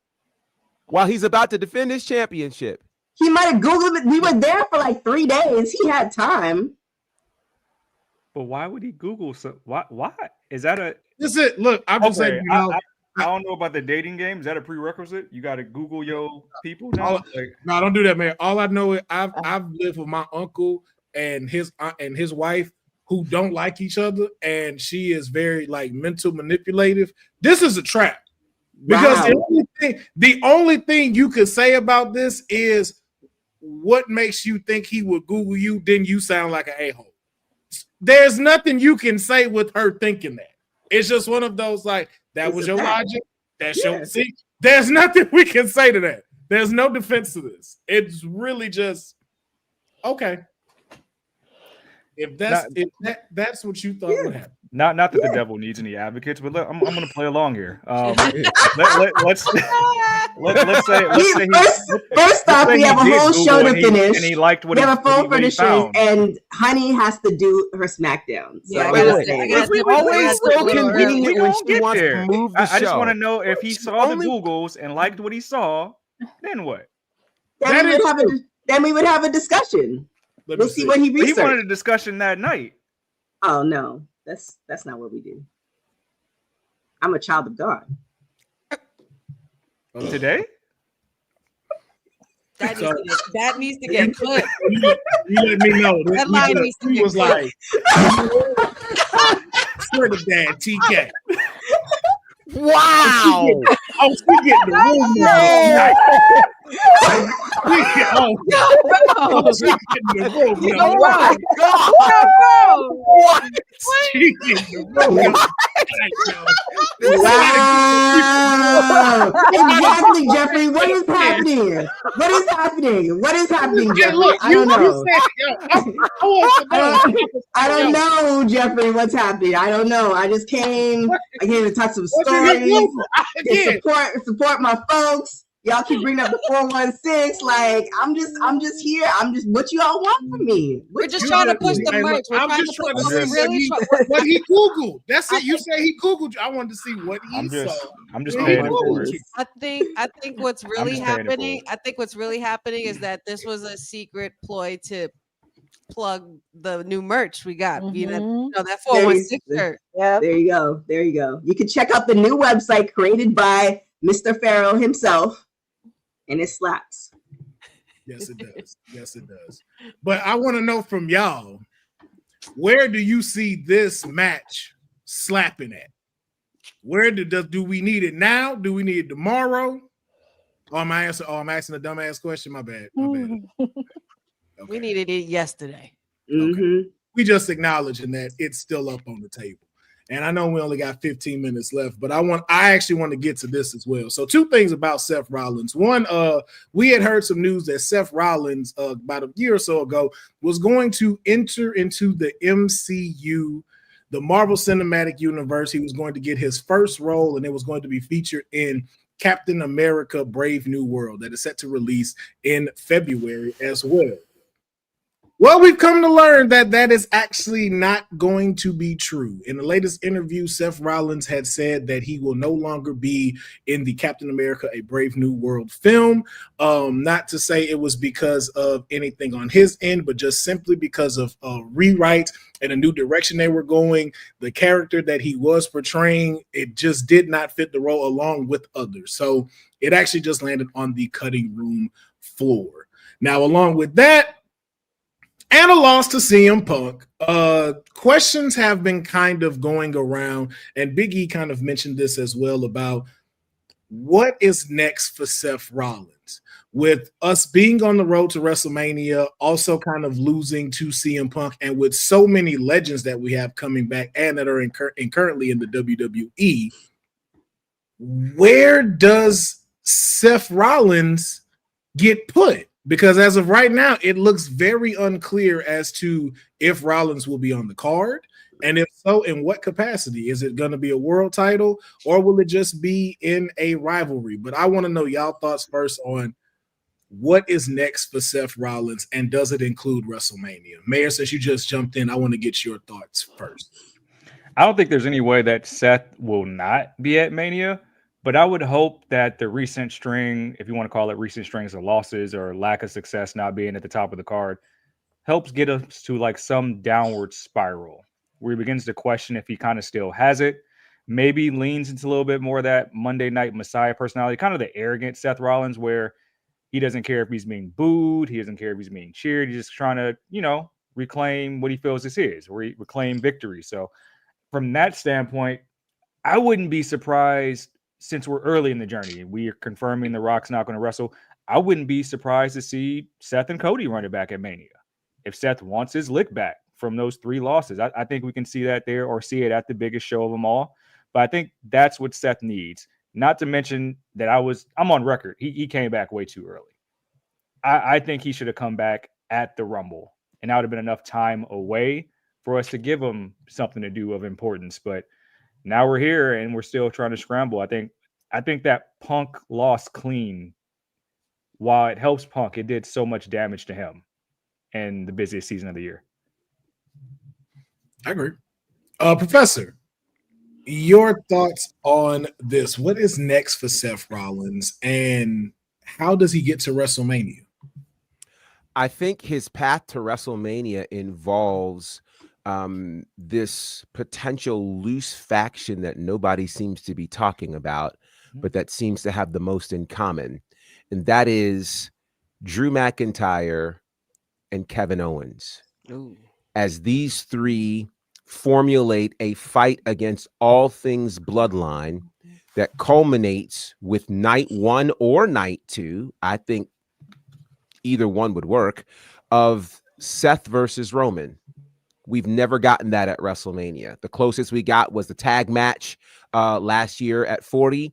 while he's about to defend his championship. He might have Googled it. We were there for like 3 days. He had time. But why would he Google? So why is that a? This is look. I'm just saying. I don't know about the dating game. Is that a prerequisite? You got to Google your people now. No, don't do that, man. All I know is I've lived with my uncle and his wife who don't like each other, and she is very like mental manipulative. This is a trap. Because the only thing you could say about this is what makes you think he would Google you, then you sound like an a-hole. There's nothing you can say with her thinking that. It's just one of those like, that was your logic. That's your see. There's nothing we can say to that. There's no defense to this. It's really just okay. If that's what you thought would happen. Not that the devil needs any advocates, but look, I'm going to play along here. Let's say first off, we have a whole show to finish. And he liked what we have a full finish, and Honey has to do her SmackDown. So it's always so convenient when she wants to move the show. I just want to know if he saw the Googles and liked what he saw, then what? Then we would have a discussion. We'll see what he researched. He wanted a discussion that night. Oh no, that's not what we do. I'm a child of God. Today? That needs to get clipped. You let me know. That line needs to He get was clipped. like, swear to dad, TK. Wow. Oh, she getting the room now. She getting the room now. What? She getting the room now. Wow. Exactly, Jeffrey. What is happening? What is happening? What is happening, Jeffrey? I don't know. I don't know, Jeffrey, what's happening. I don't know. I just came. I came to talk some stories. Support my folks. Y'all keep bringing up the 416. Like, I'm just here. What you all want from me? We're just trying to push the merch. I'm just trying to see what he Googled. That's it. You say he Googled. I wanted to see what he saw. I'm just paying it for it. I think what's really happening. I think what's really happening is that this was a secret ploy to plug the new merch we got. You know, that 416 shirt. Yeah. There you go. There you go. You can check out the new website created by Mr. Farrell himself, and it slaps. Yes, it does. Yes, it does. But I want to know from y'all, where do you see this match slapping at? Where do we need it now? Do we need it tomorrow? Oh, I'm asking a dumbass question. My bad. Okay. We needed it yesterday. Okay. We just acknowledging that it's still up on the table. And I know we only got 15 minutes left, but I actually want to get to this as well. So 2 things about Seth Rollins. One, we had heard some news that Seth Rollins about a year or so ago was going to enter into the MCU, the Marvel Cinematic Universe. He was going to get his first role, and it was going to be featured in Captain America: Brave New World that is set to release in February as well. Well, we've come to learn that that is actually not going to be true. In the latest interview, Seth Rollins had said that he will no longer be in the Captain America: A Brave New World film. Not to say it was because of anything on his end, but just simply because of a rewrite and a new direction they were going. The character that he was portraying, it just did not fit the role along with others. So it actually just landed on the cutting room floor. Now, along with that, and a loss to CM Punk. Questions have been kind of going around, and Big E kind of mentioned this as well about what is next for Seth Rollins. With us being on the road to WrestleMania, also kind of losing to CM Punk, and with so many legends that we have coming back and that are currently in the WWE, where does Seth Rollins get put? Because as of right now, it looks very unclear as to if Rollins will be on the card. And if so, in what capacity? Is it going to be a world title, or will it just be in a rivalry? But I want to know y'all thoughts first on what is next for Seth Rollins, and does it include WrestleMania? Mayor, since you just jumped in, I want to get your thoughts first. I don't think there's any way that Seth will not be at Mania. But I would hope that the recent string, if you want to call it recent strings of losses or lack of success not being at the top of the card, helps get us to like some downward spiral where he begins to question if he kind of still has it, maybe leans into a little bit more of that Monday Night Messiah personality, kind of the arrogant Seth Rollins, where he doesn't care if he's being booed, he doesn't care if he's being cheered, he's just trying to, reclaim what he feels is his, or reclaim victory. So from that standpoint, I wouldn't be surprised. Since we're early in the journey, we are confirming The Rock's not going to wrestle. I wouldn't be surprised to see Seth and Cody run it back at Mania. If Seth wants his lick back from those 3 losses, I think we can see that there, or see it at the biggest show of them all. But I think that's what Seth needs. Not to mention that I'm on record. He came back way too early. I think he should have come back at the Rumble, and that would have been enough time away for us to give him something to do of importance. But now we're here and we're still trying to scramble. I think that Punk lost clean. While it helps Punk, it did so much damage to him in the busiest season of the year. I agree. Professor, your thoughts on this? What is next for Seth Rollins, and how does he get to WrestleMania? I think his path to WrestleMania involves this potential loose faction that nobody seems to be talking about, but that seems to have the most in common. And that is Drew McIntyre and Kevin Owens. Ooh. As these three formulate a fight against all things bloodline that culminates with night 1 or night 2, I think either one would work, of Seth versus Roman. We've never gotten that at WrestleMania. The closest we got was the tag match last year at 40.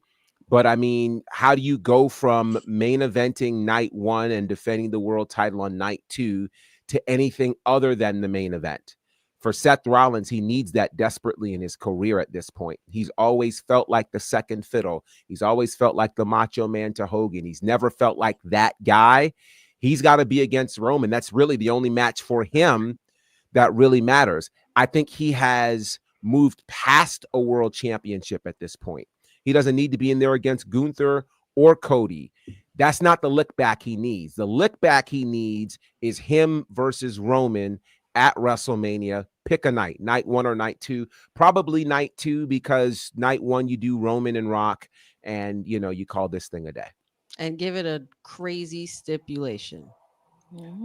But I mean, how do you go from main eventing night 1 and defending the world title on night 2 to anything other than the main event? For Seth Rollins, he needs that desperately in his career at this point. He's always felt like the second fiddle. He's always felt like the Macho Man to Hogan. He's never felt like that guy. He's got to be against Roman. That's really the only match for him that really matters. I think he has moved past a world championship at this point. He doesn't need to be in there against Gunther or Cody. That's not the lick back he needs. The lick back he needs is him versus Roman at WrestleMania. Pick a night 1 or night 2, probably night 2, because night 1 you do Roman and Rock, and you call this thing a day. And give it a crazy stipulation.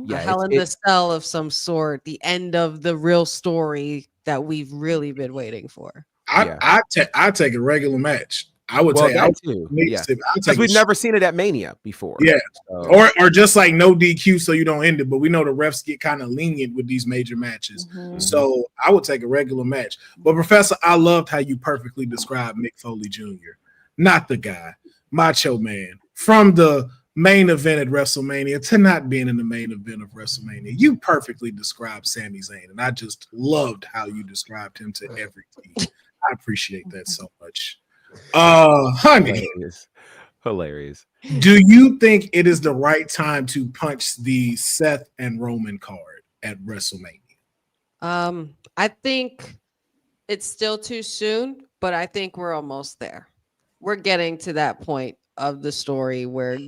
Yeah, a Hell in the Cell of some sort, the end of the real story that we've really been waiting for. I take a regular match. I would take that too. Yeah, because we've never seen it at Mania before. Yeah, so. or just like no DQ, so you don't end it. But we know the refs get kind of lenient with these major matches, so I would take a regular match. But Professor, I loved how you perfectly described Mick Foley Jr., not the guy, Macho Man, from the main event at WrestleMania to not being in the main event of WrestleMania. You perfectly described Sami Zayn, and I just loved how you described him to every team. I appreciate that so much. Honey, hilarious. Do you think it is the right time to punch the Seth and Roman card at WrestleMania? I think it's still too soon, but I think we're almost there. We're getting to that point of the story where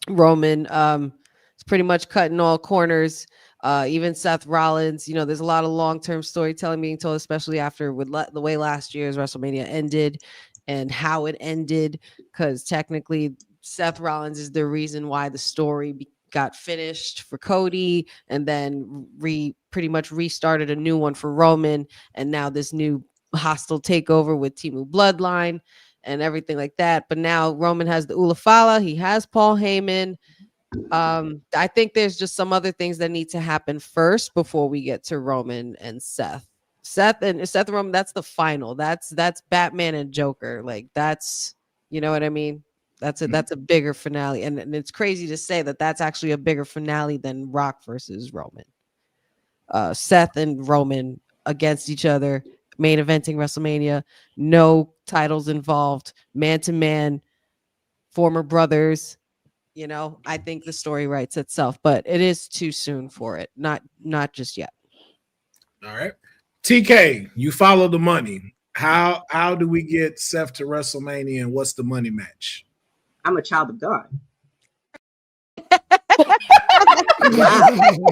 Roman is pretty much cutting all corners. Even Seth Rollins, there's a lot of long-term storytelling being told, especially after the way last year's WrestleMania ended and how it ended, because technically Seth Rollins is the reason why the story got finished for Cody, and then pretty much restarted a new one for Roman, and now this new hostile takeover with Timu Bloodline and everything like that. But now Roman has the Ulafala, he has Paul Heyman. I think there's just some other things that need to happen first before we get to Roman and Seth. Seth and Roman, that's the final. That's Batman and Joker. Like, that's, you know what I mean? That's a bigger finale. And it's crazy to say that that's actually a bigger finale than Rock versus Roman. Seth and Roman against each other, main eventing WrestleMania, no titles involved, man to man, former brothers. I think the story writes itself, but it is too soon for it. Not just yet. All right. TK, you follow the money. How do we get Seth to WrestleMania, and what's the money match? I'm a child of God.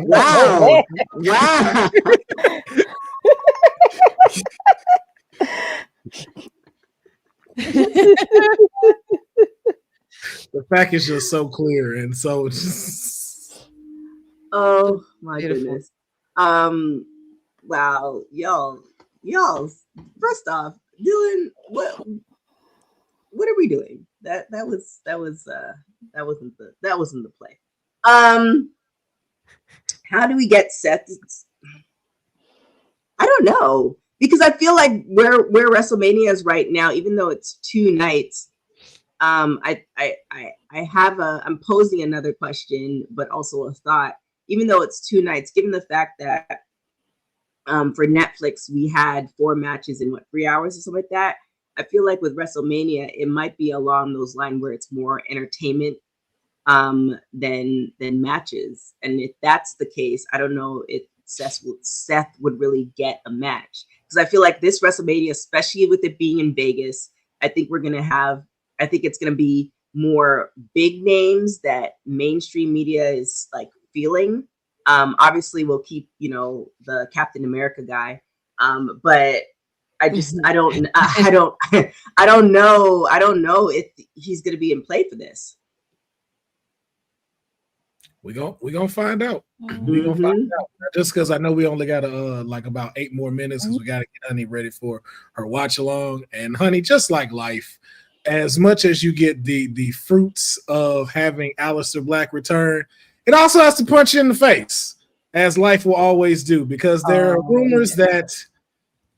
Wow. The fact is just so clear, and so oh my goodness. Wow, y'all. First off, Dylan, what are we doing? That wasn't the play. How do we get Seth? I don't know, because I feel like where WrestleMania is right now, even though it's 2 nights. I'm posing another question, but also a thought. Even though it's 2 nights, given the fact that for Netflix we had 4 matches in 3 hours or something like that, I feel like with WrestleMania it might be along those lines where it's more entertainment than matches. And if that's the case, I don't know if Seth would really get a match, because I feel like this WrestleMania, especially with it being in Vegas, I think it's going to be more big names that mainstream media is like feeling. Obviously, we'll keep the Captain America guy, but I don't know if he's going to be in play for this. We gonna find out. We gonna find out. Just because I know we only got like about 8 more minutes, because we got to get Honey ready for her watch along. And Honey, just like life, as much as you get the fruits of having Alistair Black return, it also has to punch you in the face, as life will always do, because there are rumors that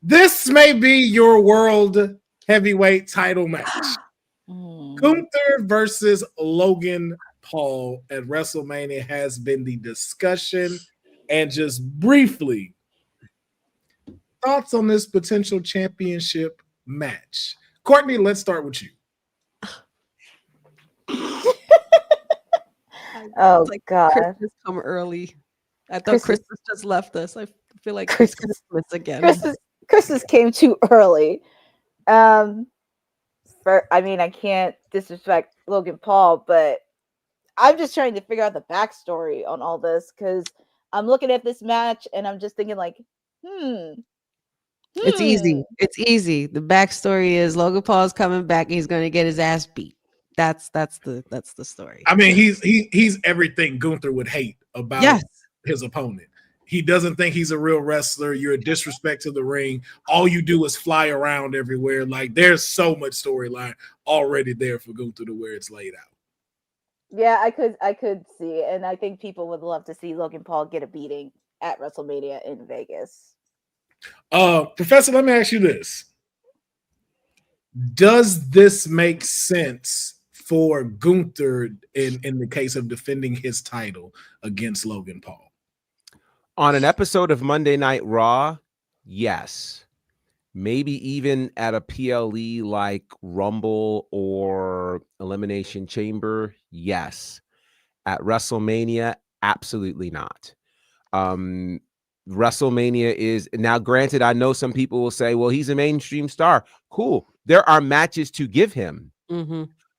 this may be your world heavyweight title match. Gunther versus Logan Paul at WrestleMania has been the discussion. And just briefly, thoughts on this potential championship match. Courtney, let's start with you. Oh, God. Christmas come early. I thought Christmas just left us. I feel like Christmas again. Christmas came too early. I can't disrespect Logan Paul, but I'm just trying to figure out the backstory on all this, because I'm looking at this match and I'm just thinking like, It's easy. It's easy. The backstory is Logan Paul's coming back and he's going to get his ass beat. That's the story. I mean, he's everything Gunther would hate about his opponent. He doesn't think he's a real wrestler. You're a disrespect to the ring. All you do is fly around everywhere. Like, there's so much storyline already there for Gunther to where it's laid out. Yeah, I could see it. And I think people would love to see Logan Paul get a beating at WrestleMania in Vegas. Professor, let me ask you this. Does this make sense for Gunther in the case of defending his title against Logan Paul? On an episode of Monday Night Raw, yes. Maybe even at a PLE like Rumble or Elimination Chamber, yes. At WrestleMania, absolutely not. WrestleMania is now, granted, I know some people will say, well, he's a mainstream star. Cool. There are matches to give him,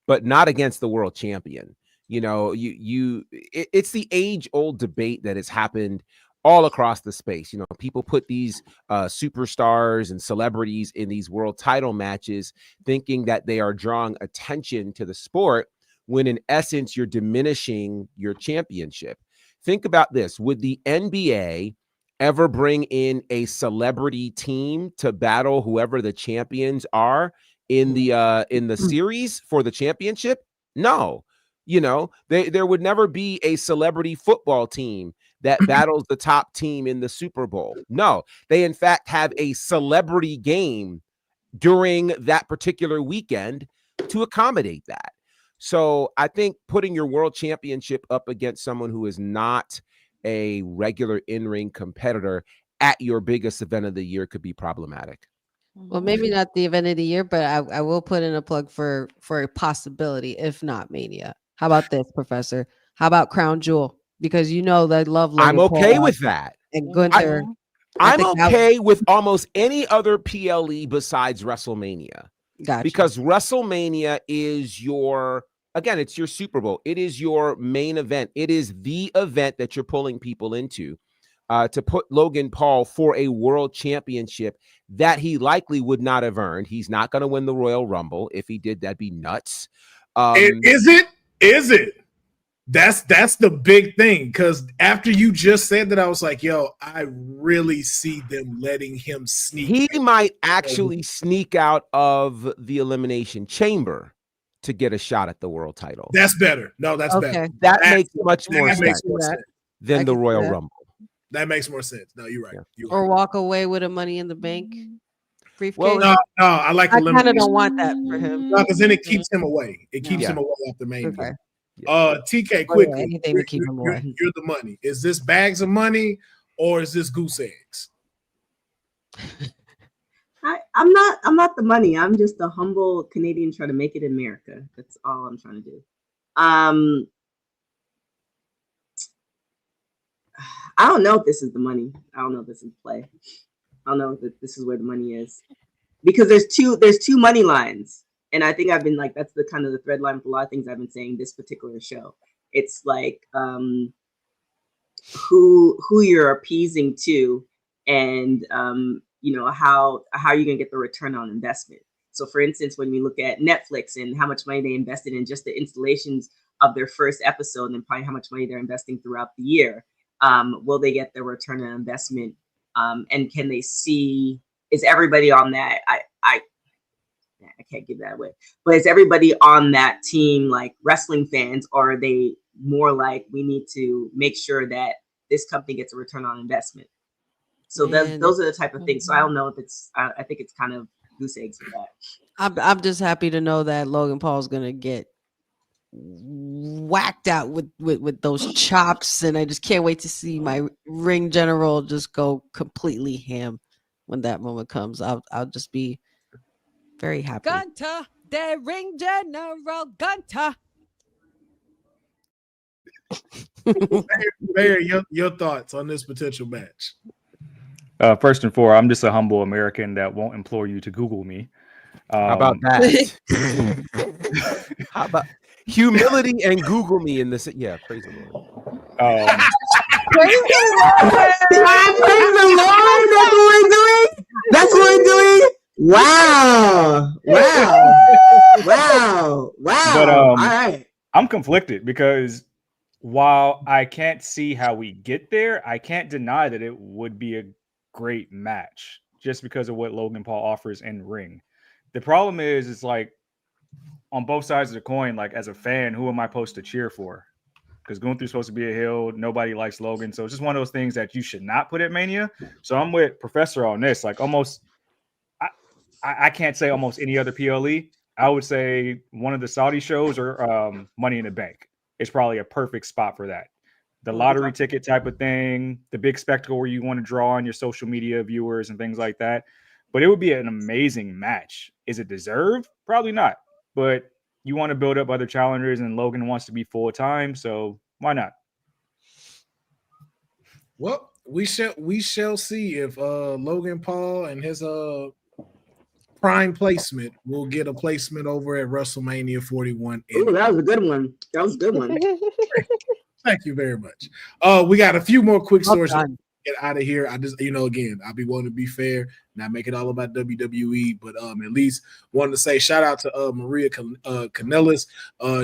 but not against the world champion. You know, it's the age-old debate that has happened all across the space. You know, people put these superstars and celebrities in these world title matches thinking that they are drawing attention to the sport, when in essence you're diminishing your championship. Think about this. Would the NBA ever bring in a celebrity team to battle whoever the champions are in the series for the championship? No. You know, there would never be a celebrity football team that battles the top team in the Super Bowl. No, they in fact have a celebrity game during that particular weekend to accommodate that. So I think putting your world championship up against someone who is not a regular in-ring competitor at your biggest event of the year could be problematic. Well, maybe not the event of the year, but I will put in a plug for a possibility, if not Mania. How about this, Professor? How about Crown Jewel? Because you know they love Logan I'm okay Paul with that. and Gunther. I'm okay with almost any other PLE besides WrestleMania. Gotcha. Because WrestleMania is it's your Super Bowl. It is your main event. It is the event that you're pulling people into. To put Logan Paul for a world championship that he likely would not have earned. He's not going to win the Royal Rumble. If he did, that'd be nuts. Is it? That's the big thing, because after you just said that, I was like, yo, I really see them letting him sneak. He might actually sneak out of the Elimination Chamber to get a shot at the world title. That's better. No, that's better. That makes much more sense than the Royal Rumble. That makes more sense. No, you're right. Or walk away with a Money in the Bank briefcase. Well, no, I like. I kind of don't want that for him. No, because then it keeps him away. It keeps him away off the main. Okay. TK, quickly. Anything to keep him away. You're the money. Is this bags of money or is this goose eggs? I'm not the money. I'm just a humble Canadian trying to make it in America. That's all I'm trying to do. I don't know if this is the money. I don't know if this is play. I don't know if this is where the money is, because there's two money lines, and I think I've been like, that's the kind of the thread line for a lot of things I've been saying this particular show. It's like who you're appeasing to, and how you're gonna get the return on investment. So, for instance, when we look at Netflix and how much money they invested in just the installations of their first episode, and probably how much money they're investing throughout the year, will they get the return on investment? And can they see? Is everybody on that? I can't give that away. But is everybody on that team like wrestling fans, or are they more like, we need to make sure that this company gets a return on investment? So those are the type of things. So I don't know if it's. I think it's kind of goose eggs with that. I'm just happy to know that Logan Paul's gonna get whacked out with those chops, and I just can't wait to see my ring general just go completely ham when that moment comes. I'll just be very happy. Gunther, the ring general, Gunther. Barry, your thoughts on this potential match? First and foremost, I'm just a humble American that won't implore you to Google me. How about that? How about humility and Google me in this? Yeah, praise the Lord. Praise the Lord. That's what we're doing. That's what we're doing. Wow. But all right. I'm conflicted because while I can't see how we get there, I can't deny that it would be a great match just because of what Logan Paul offers in ring. The problem is, it's like on both sides of the coin, like as a fan, who am I supposed to cheer for? Because Gunther's supposed to be a heel. Nobody likes Logan. So it's just one of those things that you should not put at Mania. So I'm with Professor on this. Like almost, I can't say almost any other PLE. I would say one of the Saudi shows or Money in the Bank. It's probably a perfect spot for that. The lottery ticket type of thing, the big spectacle where you want to draw on your social media viewers and things like that. But it would be an amazing match. Is it deserved? Probably not. But you want to build up other challengers, and Logan wants to be full time, so why not? Well, we shall see if Logan Paul and his prime placement will get a placement over at WrestleMania 41. Ooh, that was a good one. That was a good one. Thank you very much. We got a few more quick stories to get out of here. I just, again, I'll be willing to be fair, not make it all about WWE, but at least wanted to say shout out to Maria Kanellis.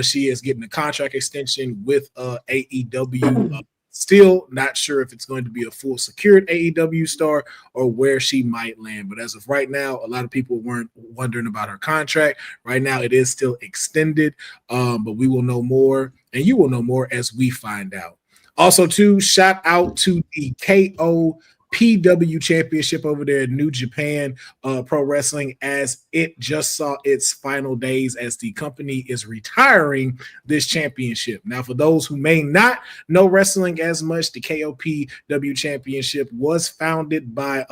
She is getting a contract extension with AEW. Still not sure if it's going to be a full secured AEW star or where she might land. But as of right now, a lot of people weren't wondering about her contract. Right now, it is still extended, but we will know more, and you will know more as we find out. Also, too, shout out to the KOPW Championship over there in New Japan Pro Wrestling, as it just saw its final days as the company is retiring this championship. Now, for those who may not know wrestling as much, the KOPW Championship was founded by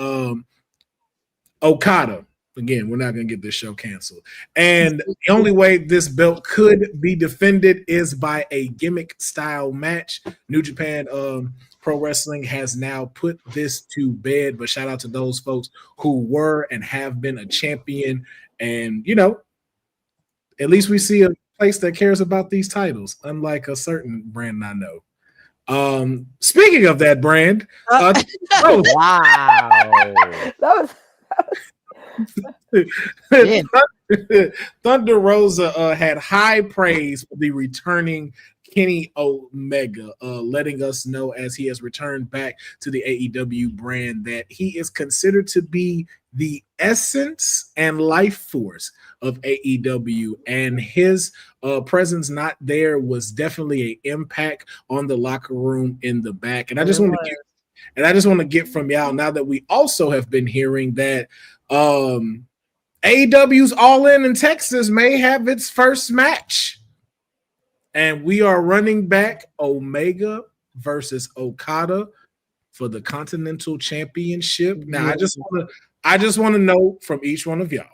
Okada. Again, we're not going to get this show canceled. And the only way this belt could be defended is by a gimmick-style match. New Japan Pro Wrestling has now put this to bed, but shout out to those folks who were and have been a champion. And, at least we see a place that cares about these titles, unlike a certain brand I know. Speaking of that brand, wow. That was Thunder Rosa had high praise for the returning Kenny Omega, letting us know as he has returned back to the AEW brand that he is considered to be the essence and life force of AEW, and his presence not there was definitely an impact on the locker room in the back. And I just want to get from y'all, now that we also have been hearing that AEW's All In Texas may have its first match, and we are running back Omega versus Okada for the Continental Championship. Now, I just want to know from each one of y'all,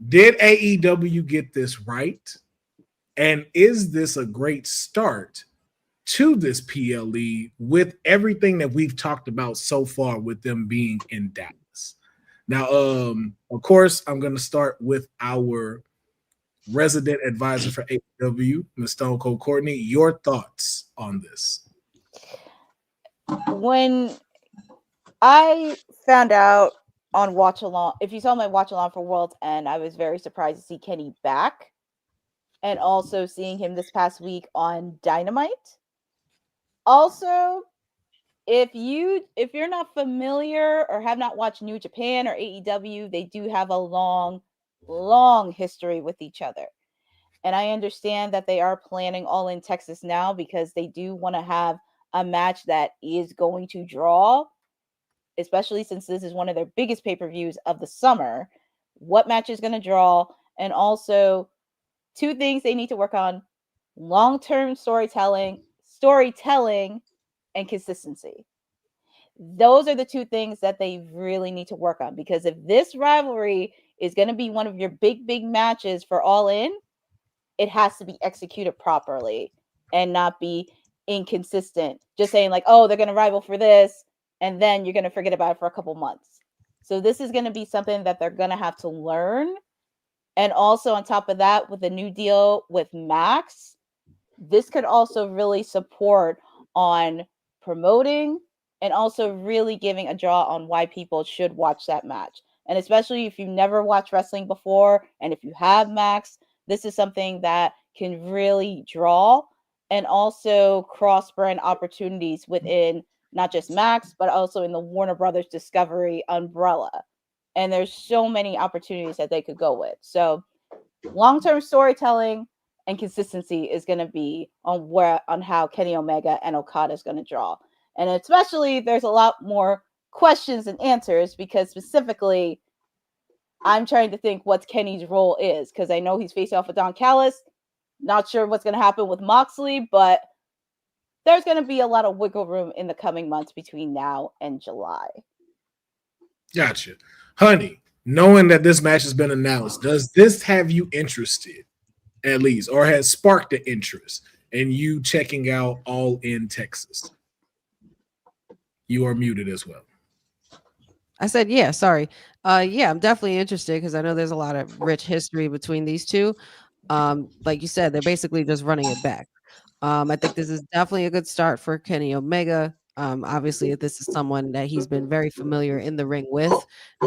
did AEW get this right? And is this a great start to this PLE with everything that we've talked about so far with them being in Dallas? Now, of course, I'm going to start with our resident advisor for AEW, Ms. Stone Cold Courtney. Your thoughts on this? When I found out on watch along, if you saw my watch along for World's End, I was very surprised to see Kenny back, and also seeing him this past week on Dynamite. Also, if you're not familiar or have not watched New Japan or AEW, they do have a long history with each other. And I understand that they are planning All in Texas now because they do want to have a match that is going to draw, especially since this is one of their biggest pay-per-views of the summer. What match is going to draw? And also, two things they need to work on: long-term storytelling, and consistency. Those are the two things that they really need to work on, because if this rivalry is going to be one of your big matches for All In, it has to be executed properly and not be inconsistent. Just saying like, oh, they're going to rival for this, and then you're going to forget about it for a couple months. So this is going to be something that they're going to have to learn. And also on top of that, with the new deal with Max, this could also really support on promoting and also really giving a draw on why people should watch that match. And especially if you've never watched wrestling before, and if you have Max, this is something that can really draw, and also cross-brand opportunities within not just Max, but also in the Warner Brothers Discovery umbrella. And there's so many opportunities that they could go with. So long-term storytelling and consistency is going to be on how Kenny Omega and Okada is going to draw. And especially there's a lot more questions and answers, because specifically I'm trying to think what Kenny's role is, because I know he's facing off with Don Callis. Not sure what's going to happen with Moxley, but there's going to be a lot of wiggle room in the coming months between now and July. Gotcha. Honey, knowing that this match has been announced, does this have you interested at least, or has sparked the interest in you checking out All in Texas? You are muted as well. I said, yeah, sorry. Yeah, I'm definitely interested because I know there's a lot of rich history between these two. Like you said, they're basically just running it back. I think this is definitely a good start for Kenny Omega. Obviously, this is someone that he's been very familiar in the ring with,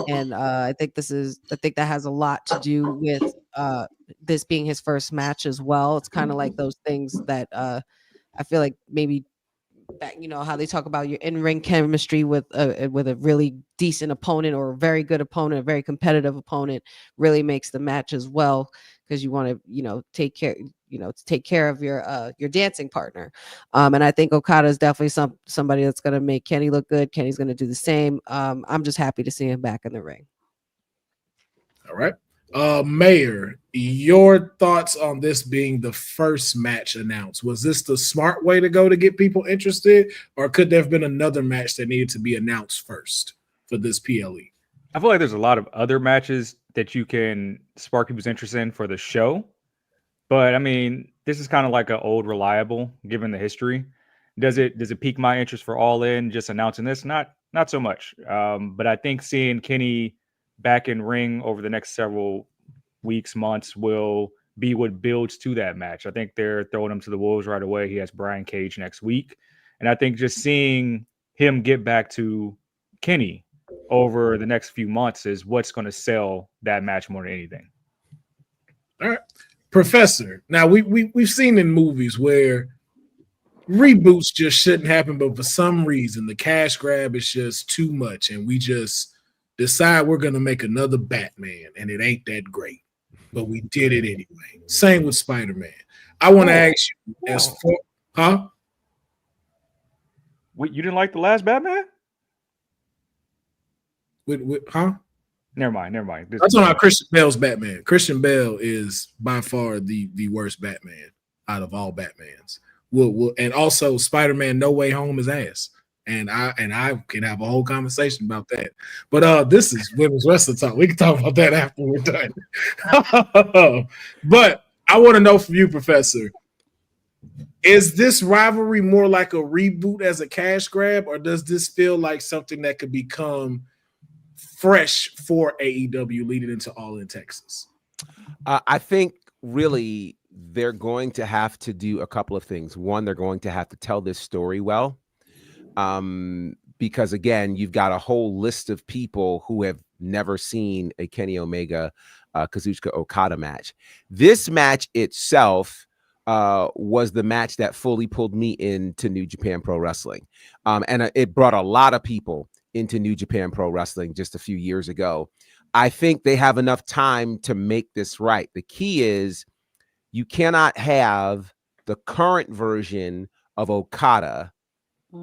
and I think that has a lot to do with this being his first match as well. It's kind of like those things that I feel like maybe back, how they talk about your in-ring chemistry with a really decent opponent or a very good opponent, a very competitive opponent, really makes the match as well, because you want to take care of your dancing partner. And I think Okada is definitely somebody that's going to make Kenny look good. Kenny's going to do the same. I'm just happy to see him back in the ring. All right. Mayor, your thoughts on this being the first match announced? Was this the smart way to go to get people interested, or could there have been another match that needed to be announced first for this PLE? I feel like there's a lot of other matches that you can spark people's interest in for the show. But I mean, this is kind of like an old reliable, given the history. Does it pique my interest for All In just announcing this? Not so much. But I think seeing Kenny back in ring over the next several weeks, months will be what builds to that match. I think they're throwing him to the wolves right away. He has Brian Cage next week. And I think just seeing him get back to Kenny over the next few months is what's going to sell that match more than anything. All right. Professor, now we've seen in movies where reboots just shouldn't happen, but for some reason the cash grab is just too much, and we just decide we're going to make another Batman, and it ain't that great, but we did it anyway. Same with Spider-Man. I want to ask you, Wait, you didn't like the last Batman? Huh? Never mind. I'm talking about Christian Bale's Batman. Christian Bale is by far the worst Batman out of all Batmans. And also Spider-Man No Way Home is ass. And I can have a whole conversation about that. But this is women's wrestling talk. We can talk about that after we're done. But I want to know from you, Professor, is this rivalry more like a reboot as a cash grab, or does this feel like something that could become fresh for AEW leading into All in Texas? I think really they're going to have to do a couple of things. One, they're going to have to tell this story well. Because again, you've got a whole list of people who have never seen a Kenny Omega Kazuchika Okada match. This match itself was the match that fully pulled me into New Japan Pro Wrestling. And it brought a lot of people into New Japan Pro Wrestling just a few years ago. I think they have enough time to make this right. The key is you cannot have the current version of Okada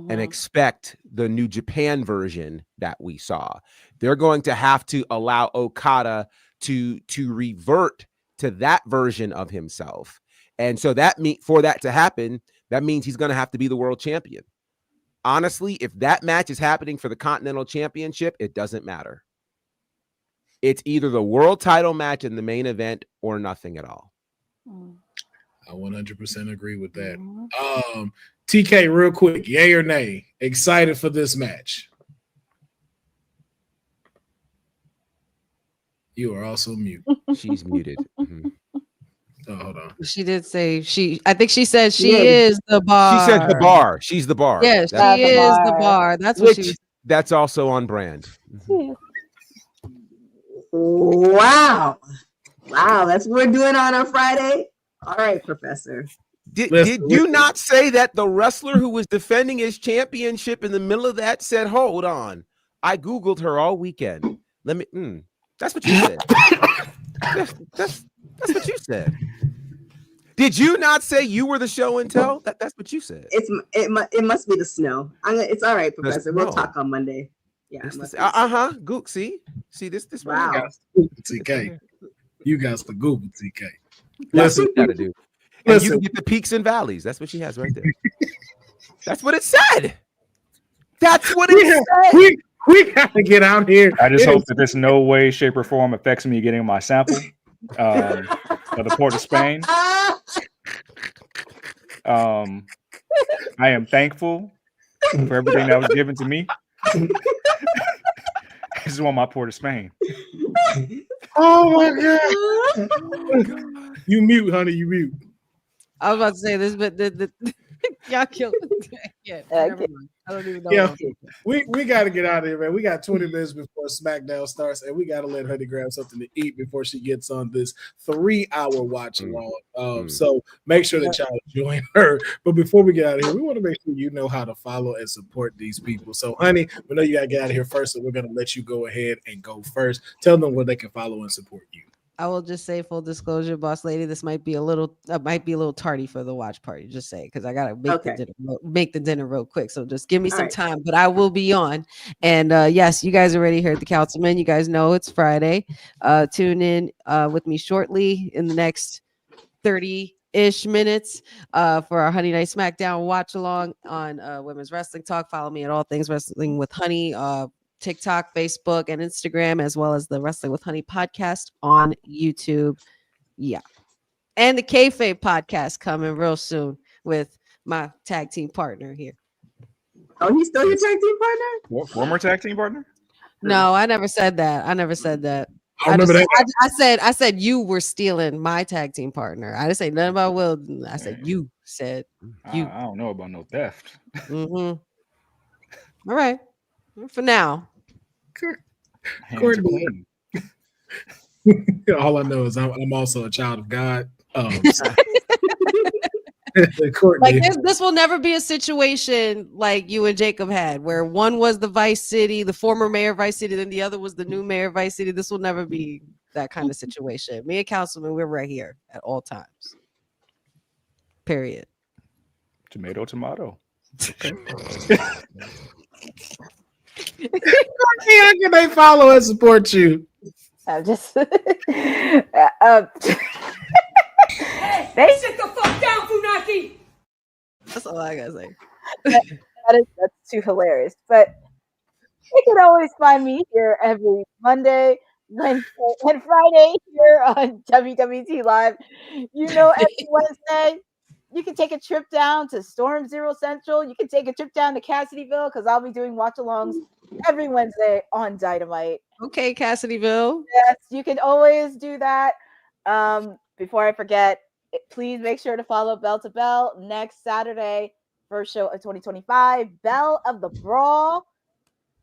and expect the New Japan version that we saw. They're going to have to allow Okada to revert to that version of himself. And so for that to happen, that means he's going to have to be the world champion. Honestly, if that match is happening for the Continental Championship, it doesn't matter. It's either the world title match in the main event or nothing at all. I 100% agree with that. TK, real quick, yay or nay? Excited for this match? You are also mute. She's muted. Oh, hold on. She did say I think she said she is the bar. She said the bar. She's the bar. Yes, she is the bar. That's what she was. That's also on brand. Wow. That's what we're doing on a Friday. All right, Professor. Did you not say that the wrestler who was defending his championship in the middle of that said, hold on, I Googled her all weekend. Let me, that's what you said. That's what you said. Did you not say you were the show and tell? That's what you said. It must be the snow. It's all right, Professor. We'll talk on Monday. Yeah. Gook, see this. Wow. TK. You guys the Google TK. That's what you gotta do. And you can get the peaks and valleys. That's what she has right there. That's what it said. That's what it said. We gotta get out here. I just hope that this no way, shape, or form affects me getting my sample of the Port of Spain. I am thankful for everything that was given to me. I just want my Port of Spain. Oh my God. You mute, honey. You mute. I was about to say this, but y'all killed it. Yeah, never mind. I don't even know. Yeah, we got to get out of here, man. We got 20 minutes before SmackDown starts, and we got to let Honey grab something to eat before she gets on this 3-hour watch along. So make sure that y'all join her. But before we get out of here, we want to make sure you know how to follow and support these people. So, Honey, we know you got to get out of here first, so we're going to let you go ahead and go first. Tell them where they can follow and support you. I will just say, full disclosure, boss lady, this might be a little tardy for the watch party. Just say, because I gotta make the dinner real quick. So just give me some time, but I will be on. And yes, you guys already heard the councilman. You guys know it's Friday. Tune in with me shortly in the next 30-ish minutes for our Honey Night SmackDown watch along on Women's Wrestling Talk. Follow me at All Things Wrestling with Honey. TikTok, Facebook, and Instagram, as well as the Wrestling with Honey podcast on YouTube. Yeah. And the Kayfabe podcast coming real soon with my tag team partner here. Oh, he's still your tag team partner? Former tag team partner? No, I never said that. I said you were stealing my tag team partner. I didn't say nothing about Will. I said you said you. I don't know about no theft. All right. For now. Courtney. All I know is I'm also a child of God. Like this will never be a situation like you and Jacob had, where one was the Vice City, the former mayor of Vice City, then the other was the new mayor of Vice City. This will never be that kind of situation. Me and Councilman, we're right here at all times. Period. Tomato. Okay. How can they follow and support you? I'm just Hey, sit the fuck down, Funaki. That's all I gotta say. That's too hilarious. But you can always find me here every Monday, Wednesday, and Friday here on WWT Live. You know, every Wednesday. You can take a trip down to Storm Zero Central. You can take a trip down to Cassidyville because I'll be doing watch-alongs every Wednesday on Dynamite. Okay, Cassidyville. Yes, you can always do that. Before I forget, Please make sure to follow Bell to Bell next Saturday, first show of 2025, Bell of the Brawl.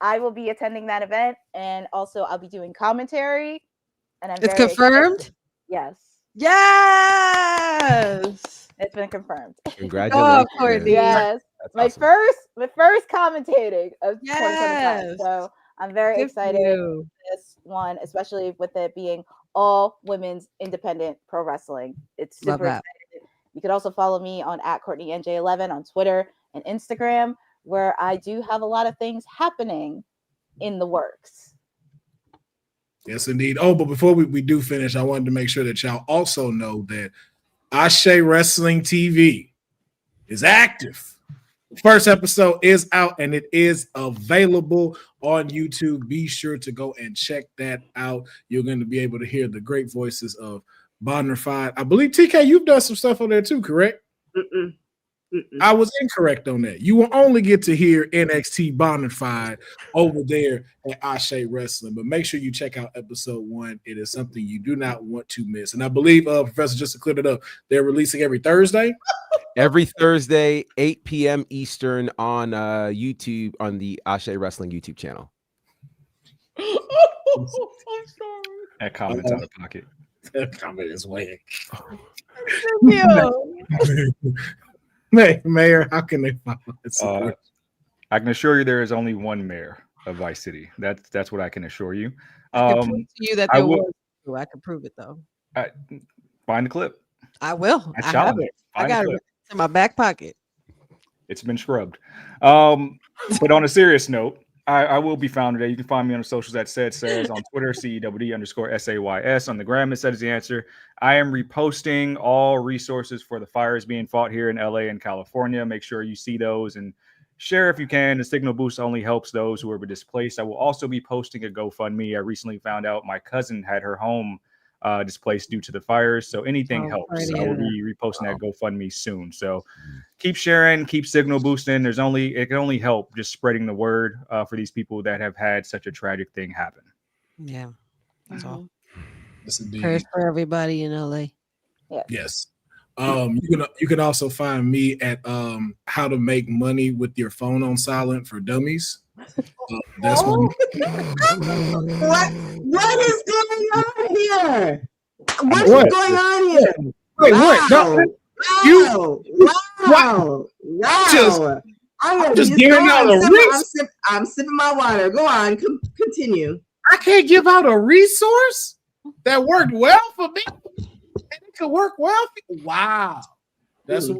I will be attending that event, and also I'll be doing commentary. And It's confirmed? Yes. Yes. It's been confirmed. Congratulations. Courtney. Yes. That's my awesome. first commentating of 2025. So I'm very excited for this one, especially with it being all women's independent pro wrestling. It's super exciting. You could also follow me on @CourtneyNJ11 on Twitter and Instagram, where I do have a lot of things happening in the works. Yes, indeed. Oh, but before we do finish, I wanted to make sure that y'all also know that Ashe Wrestling TV is active. The first episode is out and it is available on YouTube. Be sure to go and check that out. You're going to be able to hear the great voices of Bonafide. I believe, TK, you've done some stuff on there too, correct? I was incorrect on that. You will only get to hear NXT Bonafide over there at Ashe Wrestling, but make sure you check out episode 1. It is something you do not want to miss. And I believe, Professor, just to clear it up, they're releasing every Thursday. Every Thursday, 8 p.m. Eastern on YouTube, on the Ashe Wrestling YouTube channel. I'm sorry. That comment's out of pocket. That comment is way. Mayor, how can they follow it? I can assure you there is only one mayor of Vice City. That's what I can assure you. I can prove to you that there was two. I can prove it though. Find the clip. I will. I have it. I got it in my back pocket. It's been scrubbed. But on a serious note, I will be found today. You can find me on the socials at says on Twitter, CEWD_SAYS. On the gram, it says the answer. I am reposting all resources for the fires being fought here in LA and California. Make sure you see those and share if you can. The signal boost only helps those who are displaced. I will also be posting a GoFundMe. I recently found out my cousin had her home displaced due to the fires. So anything helps. I will be reposting that GoFundMe soon. So keep sharing, keep signal boosting. It can only help just spreading the word for these people that have had such a tragic thing happen. Yeah, that's all. Yes, indeed. Prayers for everybody in LA. Yeah. Yes. You can also find me at How to Make Money with Your Phone on Silent for Dummies. That's what is going on here? What is going on here? Wait, wow. Wow. I'm just giving out a resource. I'm sipping my water. Go on, continue. I can't give out a resource that worked well for me. And it could work well for you. Wow. That's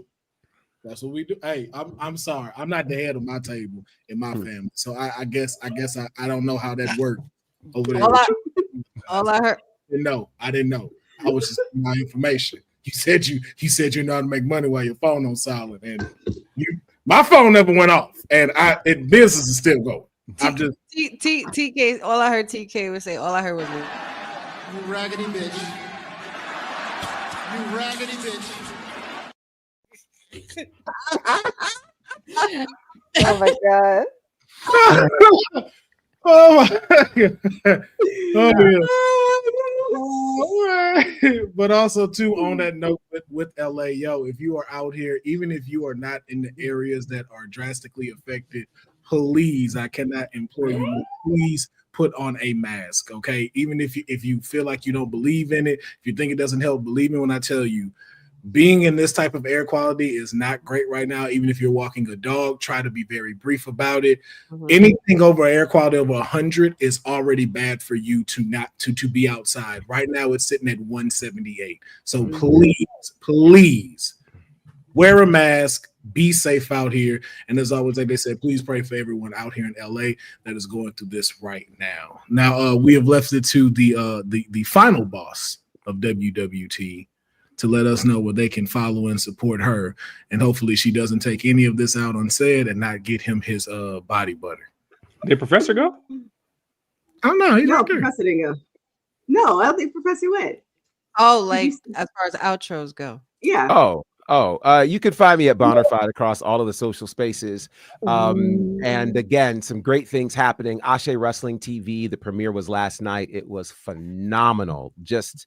what we do. Hey, I'm sorry. I'm not the head of my table in my family. So I guess I don't know how that worked over there. All I heard. No, I didn't know. I was just my information. You said you know how to make money while your phone on silent, and my phone never went off, and business is still going. I'm just TK. All I heard TK would say. All I heard was you raggedy bitch. You raggedy bitch. Oh my god. Oh my god. But also too, on that note with LA, if you are out here, even if you are not in the areas that are drastically affected, please, I cannot implore you, please put on a mask. Okay, even if you feel like you don't believe in it, if you think it doesn't help, believe me when I tell you, being in this type of air quality is not great right now. Even if you're walking a dog, try to be very brief about it. Anything over air quality over 100 is already bad for you to be outside. Right now, it's sitting at 178. So please wear a mask. Be safe out here. And as always, like they said, please pray for everyone out here in LA that is going through this right now. Now, we have left it to the final boss of WWT to let us know where they can follow and support her. And hopefully she doesn't take any of this out unsaid and not get him his body butter. Did Professor go? I don't know. No, Professor didn't go. No, I don't think Professor went. Oh, like as far as outros go. Yeah. You can find me at Bonafide across all of the social spaces. And again, some great things happening. Ashe Wrestling TV, the premiere was last night. It was phenomenal. Just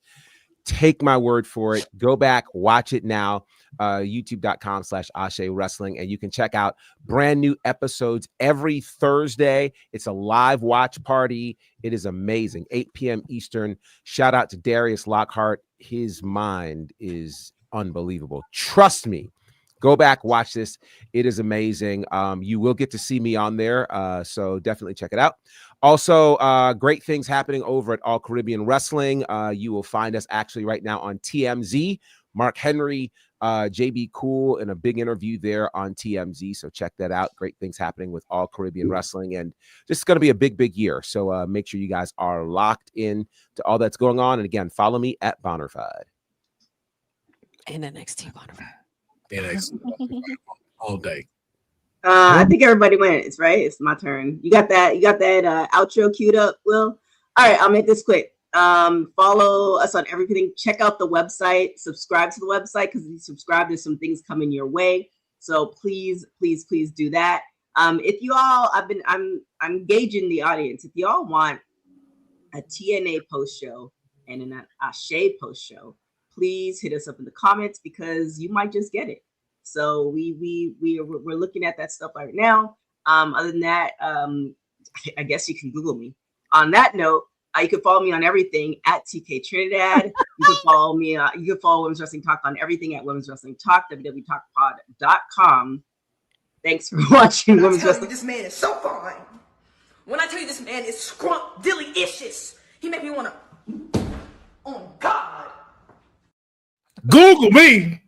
Take my word for it. Go back, watch it now. YouTube.com/Ashe Wrestling, and you can check out brand new episodes every Thursday. It's a live watch party. It is amazing. 8 p.m. Eastern. Shout out to Darius Lockhart. His mind is unbelievable. Trust me. Go back, watch this. It is amazing. You will get to see me on there, so definitely check it out. Also, great things happening over at All Caribbean Wrestling. You will find us actually right now on TMZ. Mark Henry, JB Cool, and a big interview there on TMZ. So check that out. Great things happening with All Caribbean Wrestling. And this is going to be a big, big year. So make sure you guys are locked in to all that's going on. And again, follow me at Bonnerfied. And NXT Bonnerfied. All day. I think everybody went. It's right. It's my turn. You got that outro queued up, Will? All right, I'll make this quick. Follow us on everything. Check out the website. Subscribe to the website, because if you subscribe, there's some things coming your way. So please do that. If you all, I'm gauging the audience. If you all want a TNA post show and an Ashe post show, please hit us up in the comments, because you might just get it. So we're looking at that stuff right now. Other than that, I guess you can Google me. On that note, you can follow me on everything at TK Trinidad. You can follow me. You can follow Women's Wrestling Talk on everything at Women's Wrestling Talk, www.talkpod.com. Thanks for watching Women's Wrestling. This man is so fine. When I tell you this man is scrump dilly-icious, he make me want to. Oh God. Google me.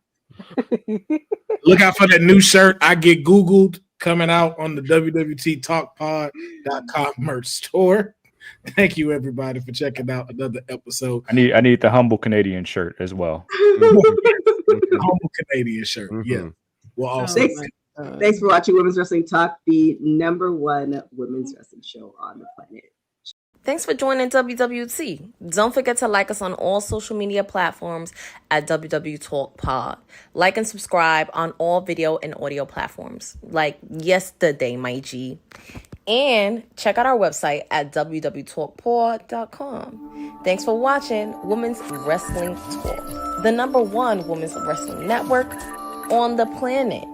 Look out for that new shirt. I get Googled coming out on the WWT TalkPod.com merch store. Thank you, everybody, for checking out another episode. I need the humble Canadian shirt as well. Humble Canadian shirt. Yeah. Well, also thanks for watching Women's Wrestling Talk, the #1 women's wrestling show on the planet. Thanks for joining WWT. Don't forget to like us on all social media platforms at WW Talk Pod. Like and subscribe on all video and audio platforms, like yesterday, my G. And check out our website at www.talkpod.com. Thanks for watching Women's Wrestling Talk, the #1 women's wrestling network on the planet.